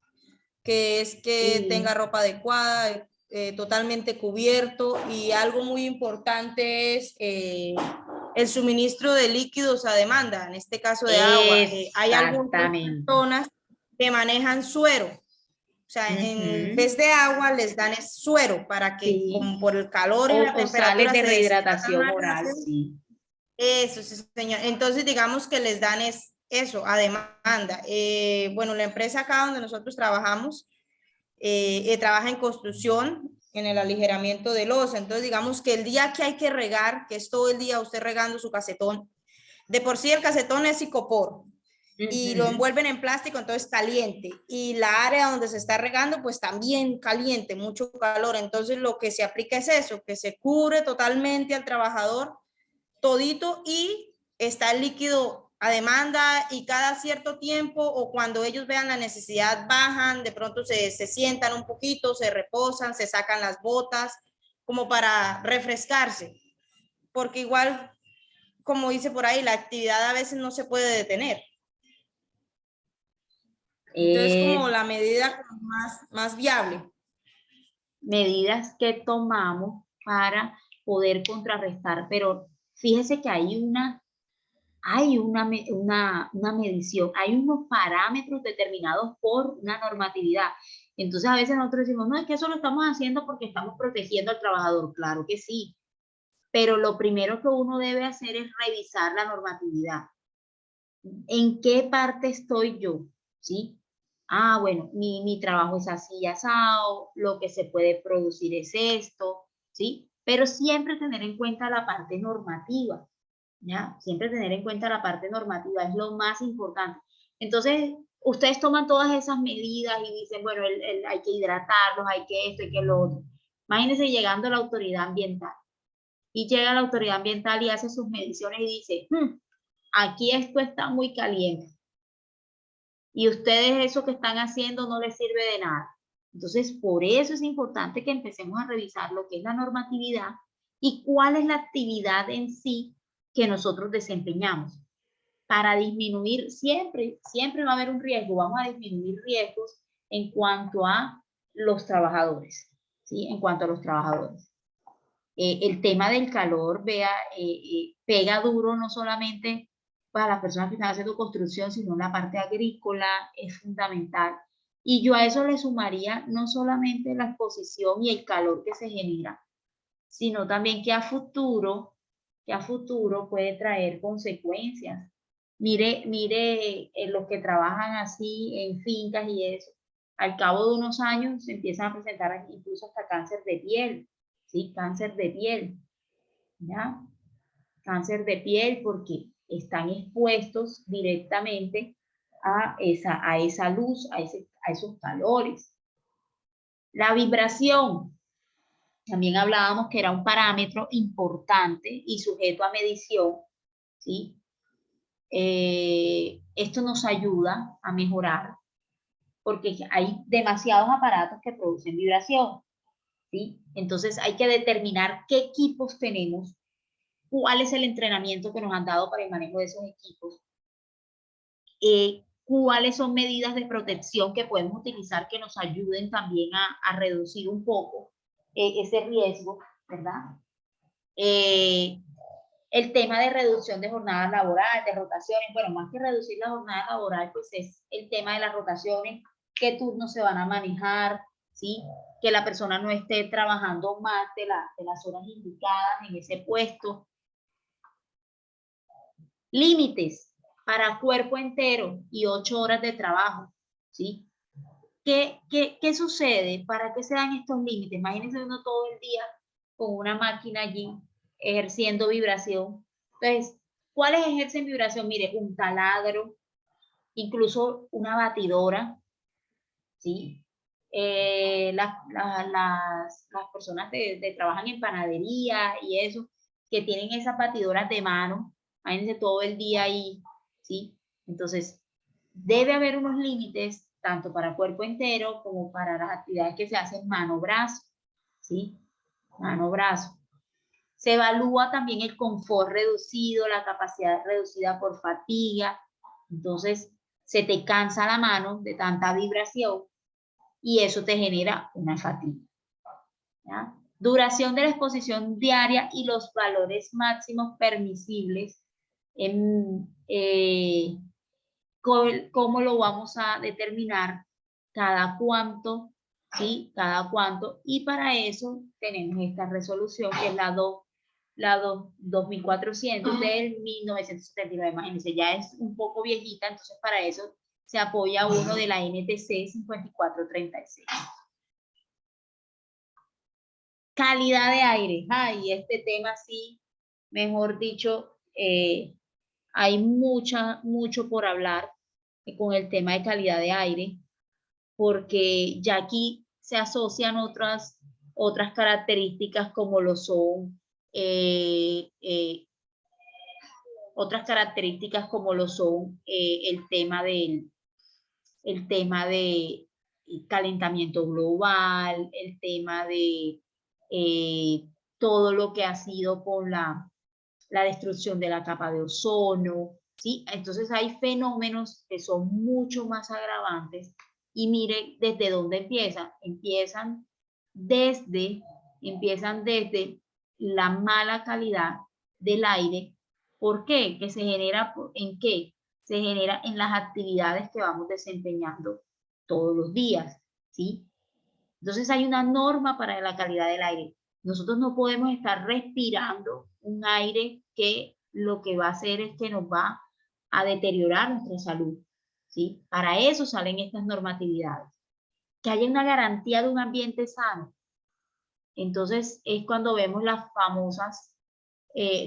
que es que Sí. tenga ropa adecuada, totalmente cubierto, y algo muy importante es el suministro de líquidos a demanda, en este caso de agua. Hay algunas Exactamente. personas que manejan suero. O sea, en Ujú. vez de agua les dan es suero para que Sí. como por el calor y la O sales temperatura de se deshidratan rehidratación más oral, rápido. sí. Eso, sí, señor. Entonces, digamos que les dan es eso, a demanda. Bueno, la empresa acá donde nosotros trabajamos, trabaja en construcción, en el aligeramiento de losa. Entonces, digamos que el día que hay que regar, que es todo el día usted regando su casetón, de por sí el casetón es icopor, y lo envuelven en plástico, entonces caliente. Y la área donde se está regando, pues también caliente, mucho calor. Entonces lo que se aplica es eso, que se cubre totalmente al trabajador todito y está el líquido a demanda, y cada cierto tiempo o cuando ellos vean la necesidad bajan, de pronto se sientan un poquito, se reposan, se sacan las botas como para refrescarse, porque igual, como dice por ahí, la actividad a veces no se puede detener. Entonces, como la medida más viable. Medidas que tomamos para poder contrarrestar, pero fíjese que hay una medición, hay unos parámetros determinados por una normatividad. Entonces a veces nosotros decimos, no, es que eso lo estamos haciendo porque estamos protegiendo al trabajador. Claro que sí, pero lo primero que uno debe hacer es revisar la normatividad. ¿En qué parte estoy yo? ¿Sí? Ah, bueno, mi trabajo es así, asado, lo que se puede producir es esto, ¿sí? Pero siempre tener en cuenta la parte normativa, ¿ya? Siempre tener en cuenta la parte normativa es lo más importante. Entonces, ustedes toman todas esas medidas y dicen, bueno, hay que hidratarlos, hay que esto, hay que lo otro. Imagínense llegando a la autoridad ambiental. Y llega la autoridad ambiental y hace sus mediciones y dice, aquí esto está muy caliente. Y ustedes eso que están haciendo no les sirve de nada. Entonces, por eso es importante que empecemos a revisar lo que es la normatividad y cuál es la actividad en sí que nosotros desempeñamos. Para disminuir, siempre va a haber un riesgo, vamos a disminuir riesgos en cuanto a los trabajadores, ¿sí? En cuanto a los trabajadores. El tema del calor, pega duro no solamente para las personas que están haciendo construcción, sino en la parte agrícola, es fundamental. Y yo a eso le sumaría no solamente la exposición y el calor que se genera, sino también que a futuro puede traer consecuencias. Mire los que trabajan así en fincas y eso, al cabo de unos años se empiezan a presentar incluso hasta cáncer de piel, ¿sí? Cáncer de piel, ¿ya? Cáncer de piel porque están expuestos directamente a esa luz, a esos calores. La vibración, también hablábamos que era un parámetro importante y sujeto a medición, ¿sí? Esto nos ayuda a mejorar porque hay demasiados aparatos que producen vibración, ¿sí? Entonces hay que determinar qué equipos tenemos, cuál es el entrenamiento que nos han dado para el manejo de esos equipos, cuáles son medidas de protección que podemos utilizar que nos ayuden también a reducir un poco ese riesgo, ¿verdad? El tema de reducción de jornadas laborales, de rotaciones, bueno, más que reducir la jornada laboral, pues es el tema de las rotaciones, qué turnos se van a manejar, ¿sí? Que la persona no esté trabajando más de las horas indicadas en ese puesto. Límites para cuerpo entero y 8 horas de trabajo, ¿sí? ¿Qué sucede? ¿Para qué se dan estos límites? Imagínense uno todo el día con una máquina allí ejerciendo vibración. Entonces, ¿cuáles ejercen vibración? Mire, un taladro, incluso una batidora, ¿sí? Las personas que trabajan en panadería y eso, que tienen esas batidoras de mano, imagínense todo el día ahí, ¿sí? Entonces, debe haber unos límites, tanto para cuerpo entero como para las actividades que se hacen mano-brazo, ¿sí? Mano-brazo. Se evalúa también el confort reducido, la capacidad reducida por fatiga. Entonces, se te cansa la mano de tanta vibración y eso te genera una fatiga, ¿ya? Duración de la exposición diaria y los valores máximos permisibles. ¿Cómo lo vamos a determinar? Cada cuánto, ¿sí? Cada cuánto. Y para eso tenemos esta resolución que es la 2400 del 1979. Imagínense, ya es un poco viejita, entonces para eso se apoya uno de la NTC 5436. Calidad de aire. Ay, este tema sí, mejor dicho, hay mucho por hablar con el tema de calidad de aire, porque ya aquí se asocian otras características como lo son el tema de calentamiento global, el tema de todo lo que ha sido con la destrucción de la capa de ozono, ¿sí? Entonces hay fenómenos que son mucho más agravantes y mire desde dónde empiezan. Empiezan desde la mala calidad del aire. ¿Por qué? ¿Que se genera en qué? Se genera en las actividades que vamos desempeñando todos los días, ¿sí? Entonces hay una norma para la calidad del aire. Nosotros no podemos estar respirando un aire que lo que va a hacer es que nos va a deteriorar nuestra salud, ¿sí? Para eso salen estas normatividades. Que haya una garantía de un ambiente sano. Entonces es cuando vemos las famosas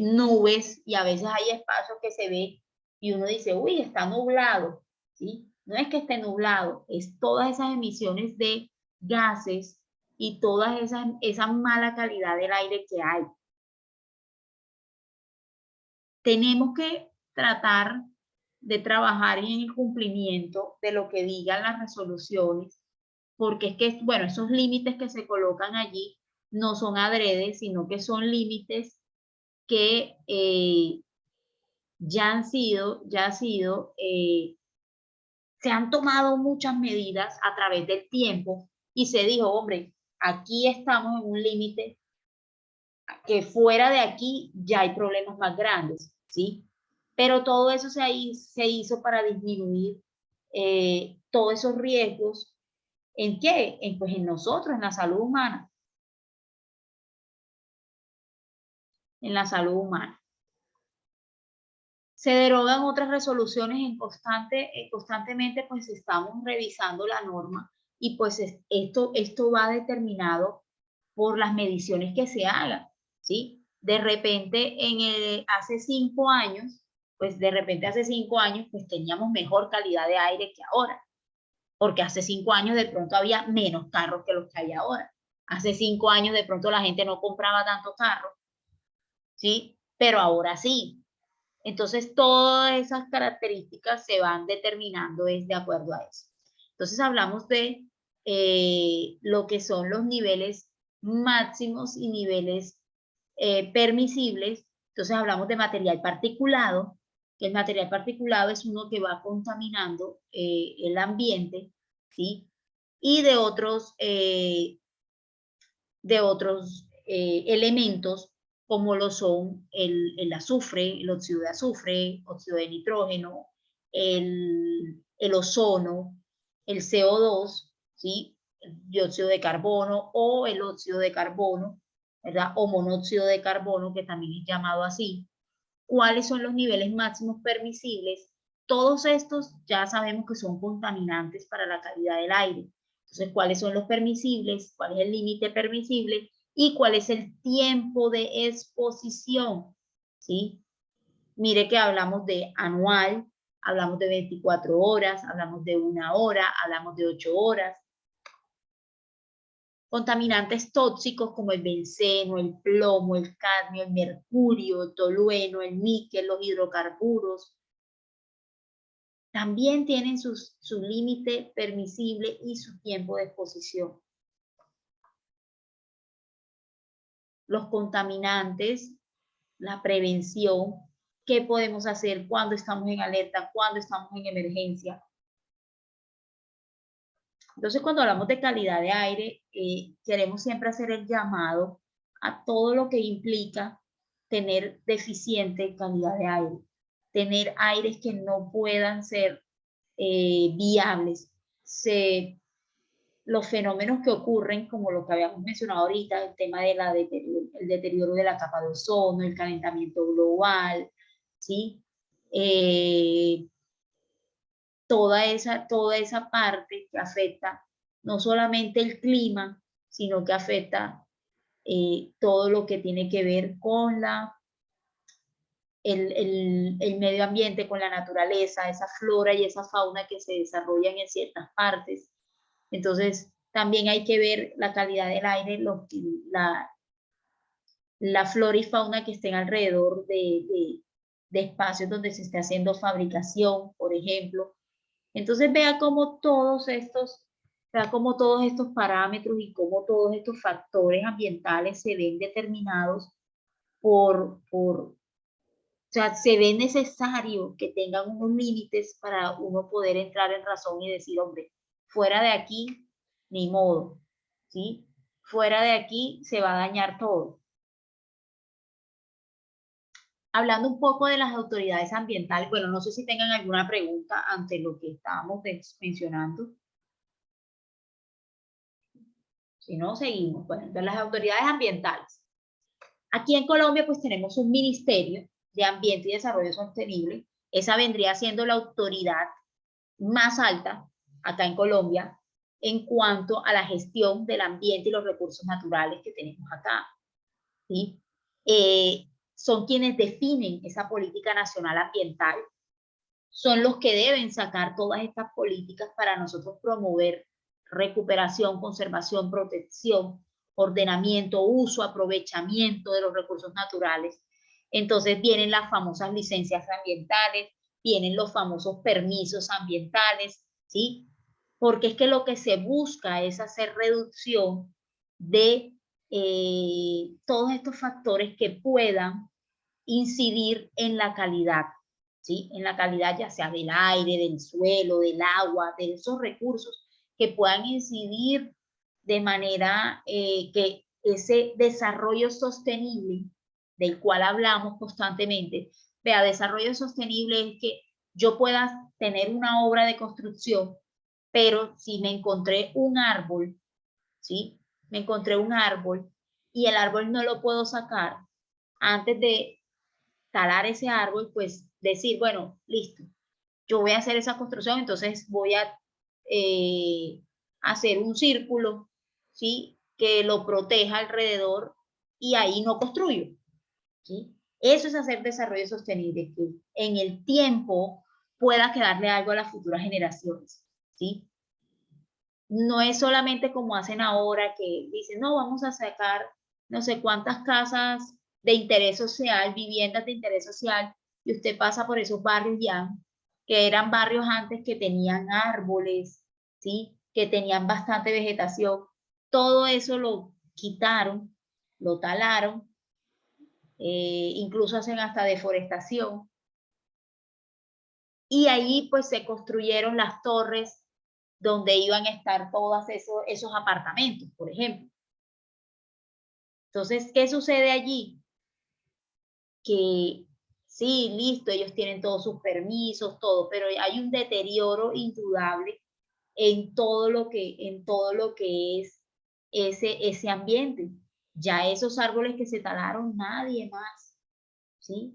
nubes y a veces hay espacios que se ve y uno dice, uy, está nublado, ¿sí? No es que esté nublado, es todas esas emisiones de gases y toda esa mala calidad del aire que hay. Tenemos que tratar de trabajar en el cumplimiento de lo que digan las resoluciones, porque es que, bueno, esos límites que se colocan allí no son adredes, sino que son límites que se han tomado muchas medidas a través del tiempo y se dijo, hombre, aquí estamos en un límite que fuera de aquí ya hay problemas más grandes, ¿sí? Pero todo eso se hizo para disminuir todos esos riesgos. ¿En qué? Pues en nosotros, en la salud humana. En la salud humana. Se derogan otras resoluciones constantemente, pues estamos revisando la norma y pues esto va determinado por las mediciones que se hagan, ¿sí? De repente, hace 5 años, pues teníamos mejor calidad de aire que ahora, porque hace 5 años de pronto había menos carros que los que hay ahora. Hace 5 años de pronto la gente no compraba tantos carros, ¿sí? Pero ahora sí. Entonces, todas esas características se van determinando de acuerdo a eso. Entonces, hablamos de lo que son los niveles máximos y niveles permisibles. Entonces, hablamos de material particulado, El material particulado es uno que va contaminando el ambiente, ¿sí? Y de otros elementos como lo son el azufre, el óxido de azufre, óxido de nitrógeno, el ozono, el CO2, ¿sí? El dióxido de carbono o el óxido de carbono, ¿verdad? O monóxido de carbono, que también es llamado así. ¿Cuáles son los niveles máximos permisibles? Todos estos ya sabemos que son contaminantes para la calidad del aire. Entonces, ¿cuáles son los permisibles? ¿Cuál es el límite permisible? ¿Y cuál es el tiempo de exposición? ¿Sí? Mire que hablamos de anual, hablamos de 24 horas, hablamos de 1 hora, hablamos de 8 horas. Contaminantes tóxicos como el benceno, el plomo, el cadmio, el mercurio, el tolueno, el níquel, los hidrocarburos, también tienen su límite permisible y su tiempo de exposición. Los contaminantes, la prevención, qué podemos hacer cuando estamos en alerta, cuando estamos en emergencia. Entonces, cuando hablamos de calidad de aire, queremos siempre hacer el llamado a todo lo que implica tener deficiente calidad de aire, tener aires que no puedan ser viables. Los fenómenos que ocurren, como lo que habíamos mencionado ahorita, el tema de el deterioro de la capa de ozono, el calentamiento global, ¿sí? Toda esa parte que afecta no solamente el clima, sino que afecta todo lo que tiene que ver con el medio ambiente, con la naturaleza, esa flora y esa fauna que se desarrollan en ciertas partes. Entonces, también hay que ver la calidad del aire, la flora y fauna que estén alrededor de espacios donde se esté haciendo fabricación, por ejemplo. Entonces vea cómo todos estos parámetros y cómo todos estos factores ambientales se ven determinados o sea, se ve necesario que tengan unos límites para uno poder entrar en razón y decir, hombre, fuera de aquí, ni modo, ¿sí? Fuera de aquí se va a dañar todo. Hablando un poco de las autoridades ambientales, bueno, no sé si tengan alguna pregunta ante lo que estábamos mencionando. Si no, seguimos. Bueno, entonces las autoridades ambientales. Aquí en Colombia pues tenemos un Ministerio de Ambiente y Desarrollo Sostenible. Esa vendría siendo la autoridad más alta acá en Colombia en cuanto a la gestión del ambiente y los recursos naturales que tenemos acá, ¿sí? Son quienes definen esa política nacional ambiental, son los que deben sacar todas estas políticas para nosotros promover recuperación, conservación, protección, ordenamiento, uso, aprovechamiento de los recursos naturales. Entonces vienen las famosas licencias ambientales, vienen los famosos permisos ambientales, ¿sí? Porque es que lo que se busca es hacer reducción de todos estos factores que puedan incidir en la calidad, ¿sí? En la calidad ya sea del aire, del suelo, del agua, de esos recursos que puedan incidir de manera que ese desarrollo sostenible del cual hablamos constantemente, vea, desarrollo sostenible es que yo pueda tener una obra de construcción, pero si me encontré un árbol, ¿sí? Me encontré un árbol y el árbol no lo puedo sacar antes de talar ese árbol, pues decir, bueno, listo, yo voy a hacer esa construcción, entonces voy a hacer un círculo, ¿sí? Que lo proteja alrededor y ahí no construyo, ¿sí? Eso es hacer desarrollo sostenible, que en el tiempo pueda quedarle algo a las futuras generaciones, ¿sí? No es solamente como hacen ahora que dicen, no, vamos a sacar no sé cuántas casas de interés social, viviendas de interés social, y usted pasa por esos barrios ya, que eran barrios antes que tenían árboles, ¿sí? Que tenían bastante vegetación. Todo eso lo quitaron, lo talaron, incluso hacen hasta deforestación. y ahí pues se construyeron las torres donde iban a estar todos esos apartamentos, por ejemplo. Entonces, ¿qué sucede allí? Que sí, listo, ellos tienen todos sus permisos, todo, pero hay un deterioro indudable en todo lo que es ese ambiente. Ya esos árboles que se talaron, nadie más, ¿sí?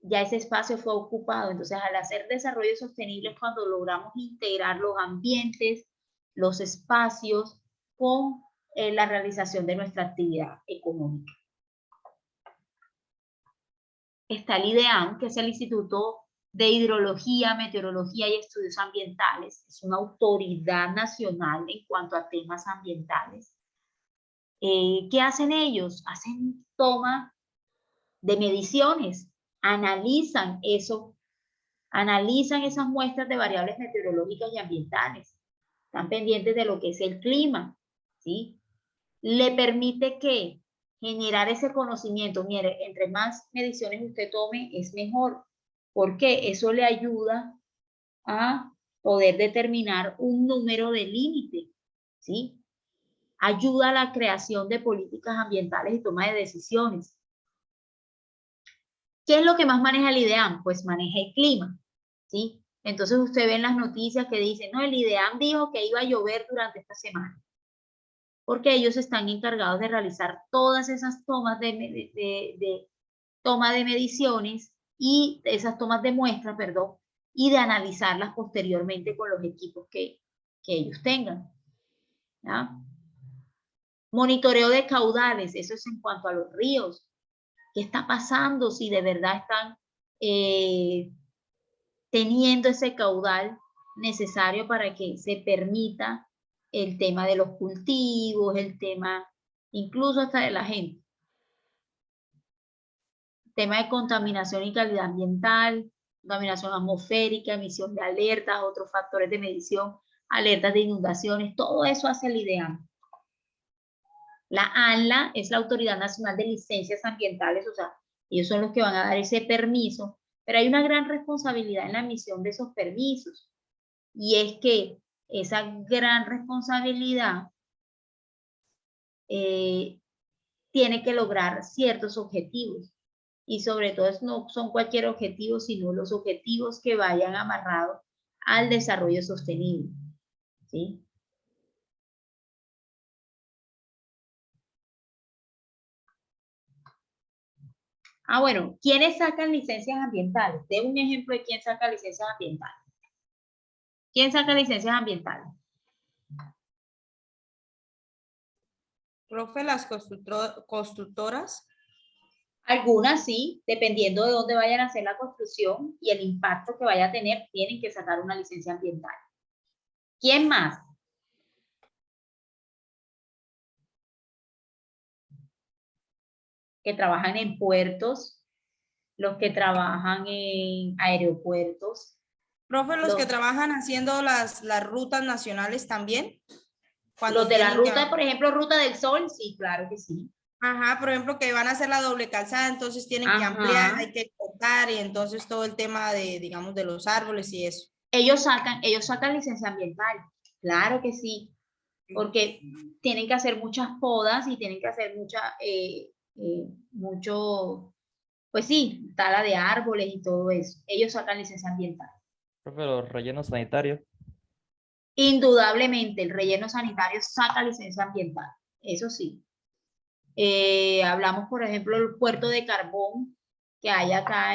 Ya ese espacio fue ocupado. Entonces, al hacer desarrollo sostenible es cuando logramos integrar los ambientes, los espacios con la realización de nuestra actividad económica. Está el IDEAM, que es el Instituto de Hidrología, Meteorología y Estudios Ambientales. Es una autoridad nacional en cuanto a temas ambientales. ¿Qué hacen ellos? Hacen toma de mediciones, analizan eso, analizan esas muestras de variables meteorológicas y ambientales. Están pendientes de lo que es el clima, ¿sí? Le permite que generar ese conocimiento. Mire, entre más mediciones usted tome, es mejor, porque eso le ayuda a poder determinar un número de límite, ¿sí? Ayuda a la creación de políticas ambientales y toma de decisiones. ¿Qué es lo que más maneja el IDEAM? Pues maneja el clima, ¿sí? Entonces usted ve en las noticias que dicen, no, el IDEAM dijo que iba a llover durante esta semana, porque ellos están encargados de realizar todas esas tomas toma de mediciones y esas tomas de muestras, perdón, y de analizarlas posteriormente con los equipos que ellos tengan, ¿ya? Monitoreo de caudales, eso es en cuanto a los ríos. ¿Qué está pasando? Si de verdad están teniendo ese caudal necesario para que se permita el tema de los cultivos, el tema incluso hasta de la gente. Tema de contaminación y calidad ambiental, contaminación atmosférica, emisión de alertas, otros factores de medición, alertas de inundaciones, todo eso hace el IDEAM. La ANLA es la Autoridad Nacional de Licencias Ambientales, o sea, ellos son los que van a dar ese permiso, pero hay una gran responsabilidad en la emisión de esos permisos, y es que esa gran responsabilidad tiene que lograr ciertos objetivos, y sobre todo no son cualquier objetivo, sino los objetivos que vayan amarrados al desarrollo sostenible, ¿sí? Bueno, ¿quiénes sacan licencias ambientales? De un ejemplo de quién saca licencias ambientales. ¿Quién saca licencias ambientales? Profe, las constructoras. Algunas sí, dependiendo de dónde vayan a hacer la construcción y el impacto que vaya a tener, tienen que sacar una licencia ambiental. ¿Quién más? Que trabajan en puertos, los que trabajan en aeropuertos. Profe, los que trabajan haciendo las rutas nacionales también. Los de la ruta, por ejemplo, Ruta del Sol, sí, claro que sí. Ajá, por ejemplo, que van a hacer la doble calzada, entonces tienen que ampliar, hay que cortar, y entonces todo el tema de, digamos, de los árboles y eso. Ellos sacan licencia ambiental, claro que sí, porque tienen que hacer muchas podas y tienen que hacer mucho, pues sí, tala de árboles y todo eso. Ellos sacan licencia ambiental. Pero rellenos sanitarios. Indudablemente, el relleno sanitario saca licencia ambiental, eso sí. Hablamos, por ejemplo, del puerto de carbón que hay acá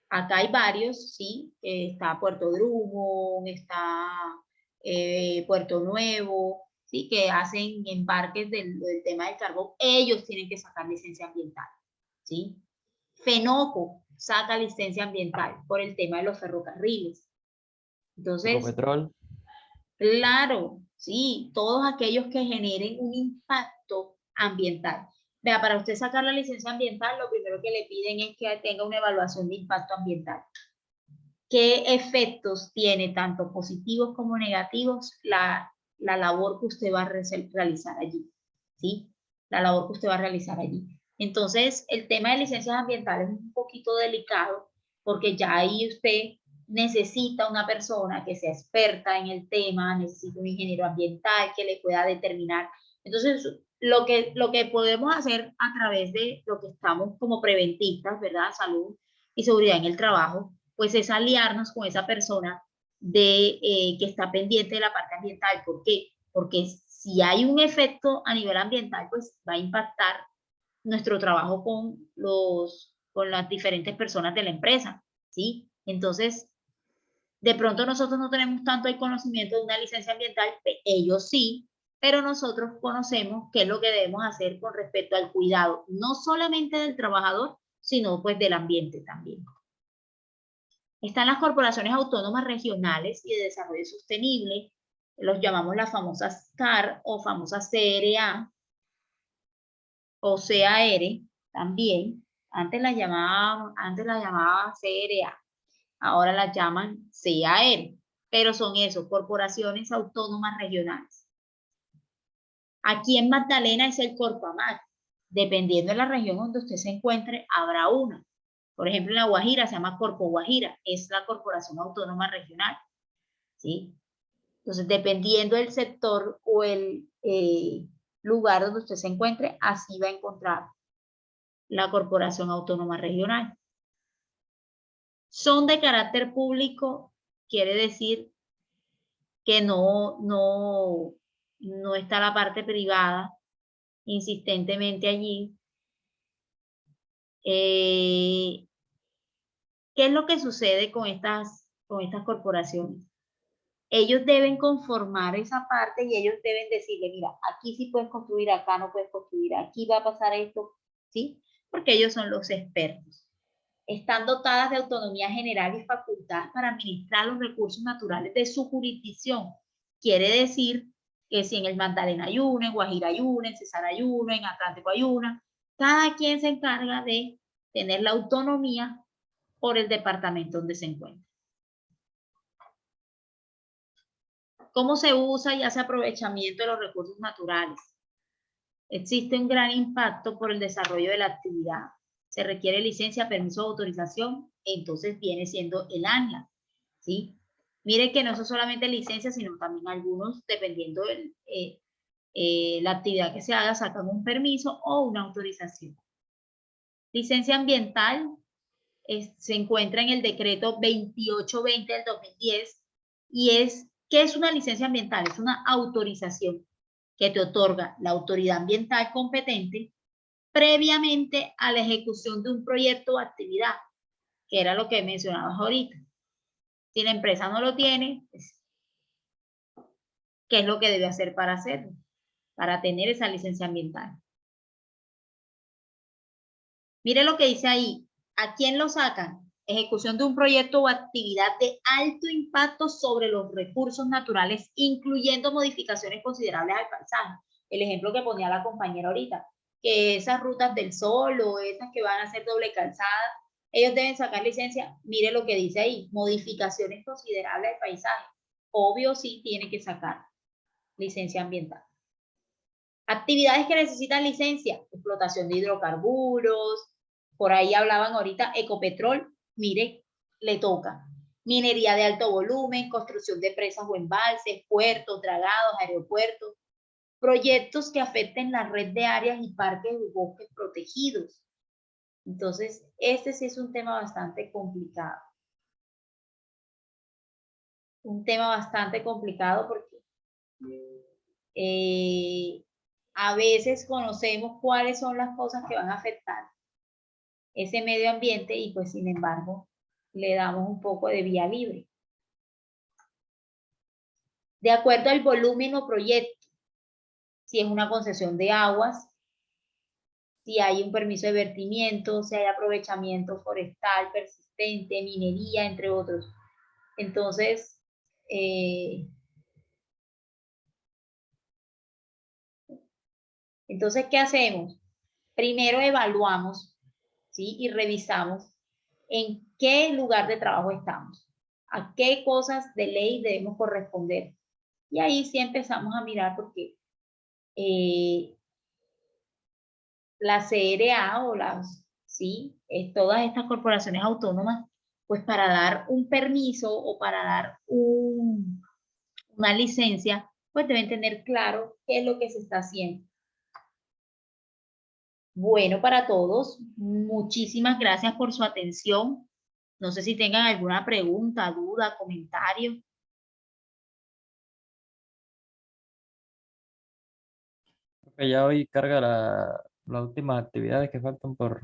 acá hay varios, sí. Está Puerto Drummond, está Puerto Nuevo, sí, que hacen embarques del tema del carbón. Ellos tienen que sacar licencia ambiental, sí. Fenoco saca licencia ambiental por el tema de los ferrocarriles. Entonces, Ecopetrol. claro, sí, todos aquellos que generen un impacto ambiental. Vea, para usted sacar la licencia ambiental, lo primero que le piden es que tenga una evaluación de impacto ambiental. ¿Qué efectos tiene, tanto positivos como negativos, la labor que usted va a realizar allí? ¿Sí? La labor que usted va a realizar allí. Entonces, el tema de licencias ambientales es un poquito delicado, porque ya ahí usted necesita una persona que sea experta en el tema, necesita un ingeniero ambiental que le pueda determinar. Entonces, lo que podemos hacer a través de lo que estamos como preventistas, ¿verdad? Salud y seguridad en el trabajo, pues es aliarnos con esa persona que está pendiente de la parte ambiental. ¿Por qué? Porque si hay un efecto a nivel ambiental, pues va a impactar nuestro trabajo con las diferentes personas de la empresa, ¿sí? Entonces, de pronto nosotros no tenemos tanto el conocimiento de una licencia ambiental, ellos sí, pero nosotros conocemos qué es lo que debemos hacer con respecto al cuidado, no solamente del trabajador, sino pues del ambiente también. Están las corporaciones autónomas regionales y de desarrollo sostenible, los llamamos las famosas CAR o famosas CRA o CAR también. Antes la llamaba CRA, ahora las llaman CAR, pero son eso, corporaciones autónomas regionales. Aquí en Magdalena es el Corpamag. Dependiendo de la región donde usted se encuentre, habrá una. Por ejemplo, en La Guajira se llama Corpo Guajira, es la corporación autónoma regional, ¿sí? Entonces, dependiendo del sector o el lugar donde usted se encuentre, así va a encontrar la corporación autónoma regional. Son de carácter público, quiere decir que no está la parte privada insistentemente allí. ¿Qué es lo que sucede con estas corporaciones? Ellos deben conformar esa parte y ellos deben decirle, mira, aquí sí puedes construir, acá no puedes construir, aquí va a pasar esto, ¿sí? Porque ellos son los expertos. Están dotadas de autonomía general y facultad para administrar los recursos naturales de su jurisdicción. Quiere decir que si en el Magdalena hay una, en Guajira hay una, en Cesar hay una, en Atlántico hay una, cada quien se encarga de tener la autonomía por el departamento donde se encuentra. ¿Cómo se usa y hace aprovechamiento de los recursos naturales? Existe un gran impacto por el desarrollo de la actividad. Se requiere licencia, permiso o autorización, entonces viene siendo el ANLA, ¿sí? Mire que no son solamente licencias, sino también algunos, dependiendo de la actividad que se haga, sacan un permiso o una autorización. Licencia ambiental se encuentra en el decreto 2820 del 2010 y ¿qué es una licencia ambiental? Es una autorización que te otorga la autoridad ambiental competente previamente a la ejecución de un proyecto o actividad, que era lo que mencionabas ahorita. Si la empresa no lo tiene, pues, ¿qué es lo que debe hacer para hacerlo? Para tener esa licencia ambiental. Mire lo que dice ahí. ¿A quién lo sacan? Ejecución de un proyecto o actividad de alto impacto sobre los recursos naturales, incluyendo modificaciones considerables al paisaje. El ejemplo que ponía la compañera ahorita, que esas rutas del sol o esas que van a ser doble calzada, ellos deben sacar licencia. Mire lo que dice ahí, modificaciones considerables al paisaje. Obvio sí tiene que sacar licencia ambiental. Actividades que necesitan licencia, explotación de hidrocarburos, por ahí hablaban ahorita, Ecopetrol, mire, le toca. Minería de alto volumen, construcción de presas o embalses, puertos, dragados, aeropuertos, proyectos que afecten la red de áreas y parques y bosques protegidos. Entonces, este sí es un tema bastante complicado. Un tema bastante complicado porque a veces conocemos cuáles son las cosas que van a afectar ese medio ambiente y pues sin embargo le damos un poco de vía libre. De acuerdo al volumen o proyecto, si es una concesión de aguas, si hay un permiso de vertimiento, si hay aprovechamiento forestal persistente, minería, entre otros. Entonces, ¿qué hacemos? Primero evaluamos, ¿sí? Y revisamos en qué lugar de trabajo estamos, a qué cosas de ley debemos corresponder. Y ahí sí empezamos a mirar porque la CRA o todas estas corporaciones autónomas pues para dar un permiso o para dar una licencia, pues deben tener claro qué es lo que se está haciendo. Bueno, para todos, muchísimas gracias por su atención. No sé si tengan alguna pregunta, duda, comentario. Profe, ya hoy carga las últimas actividades que faltan por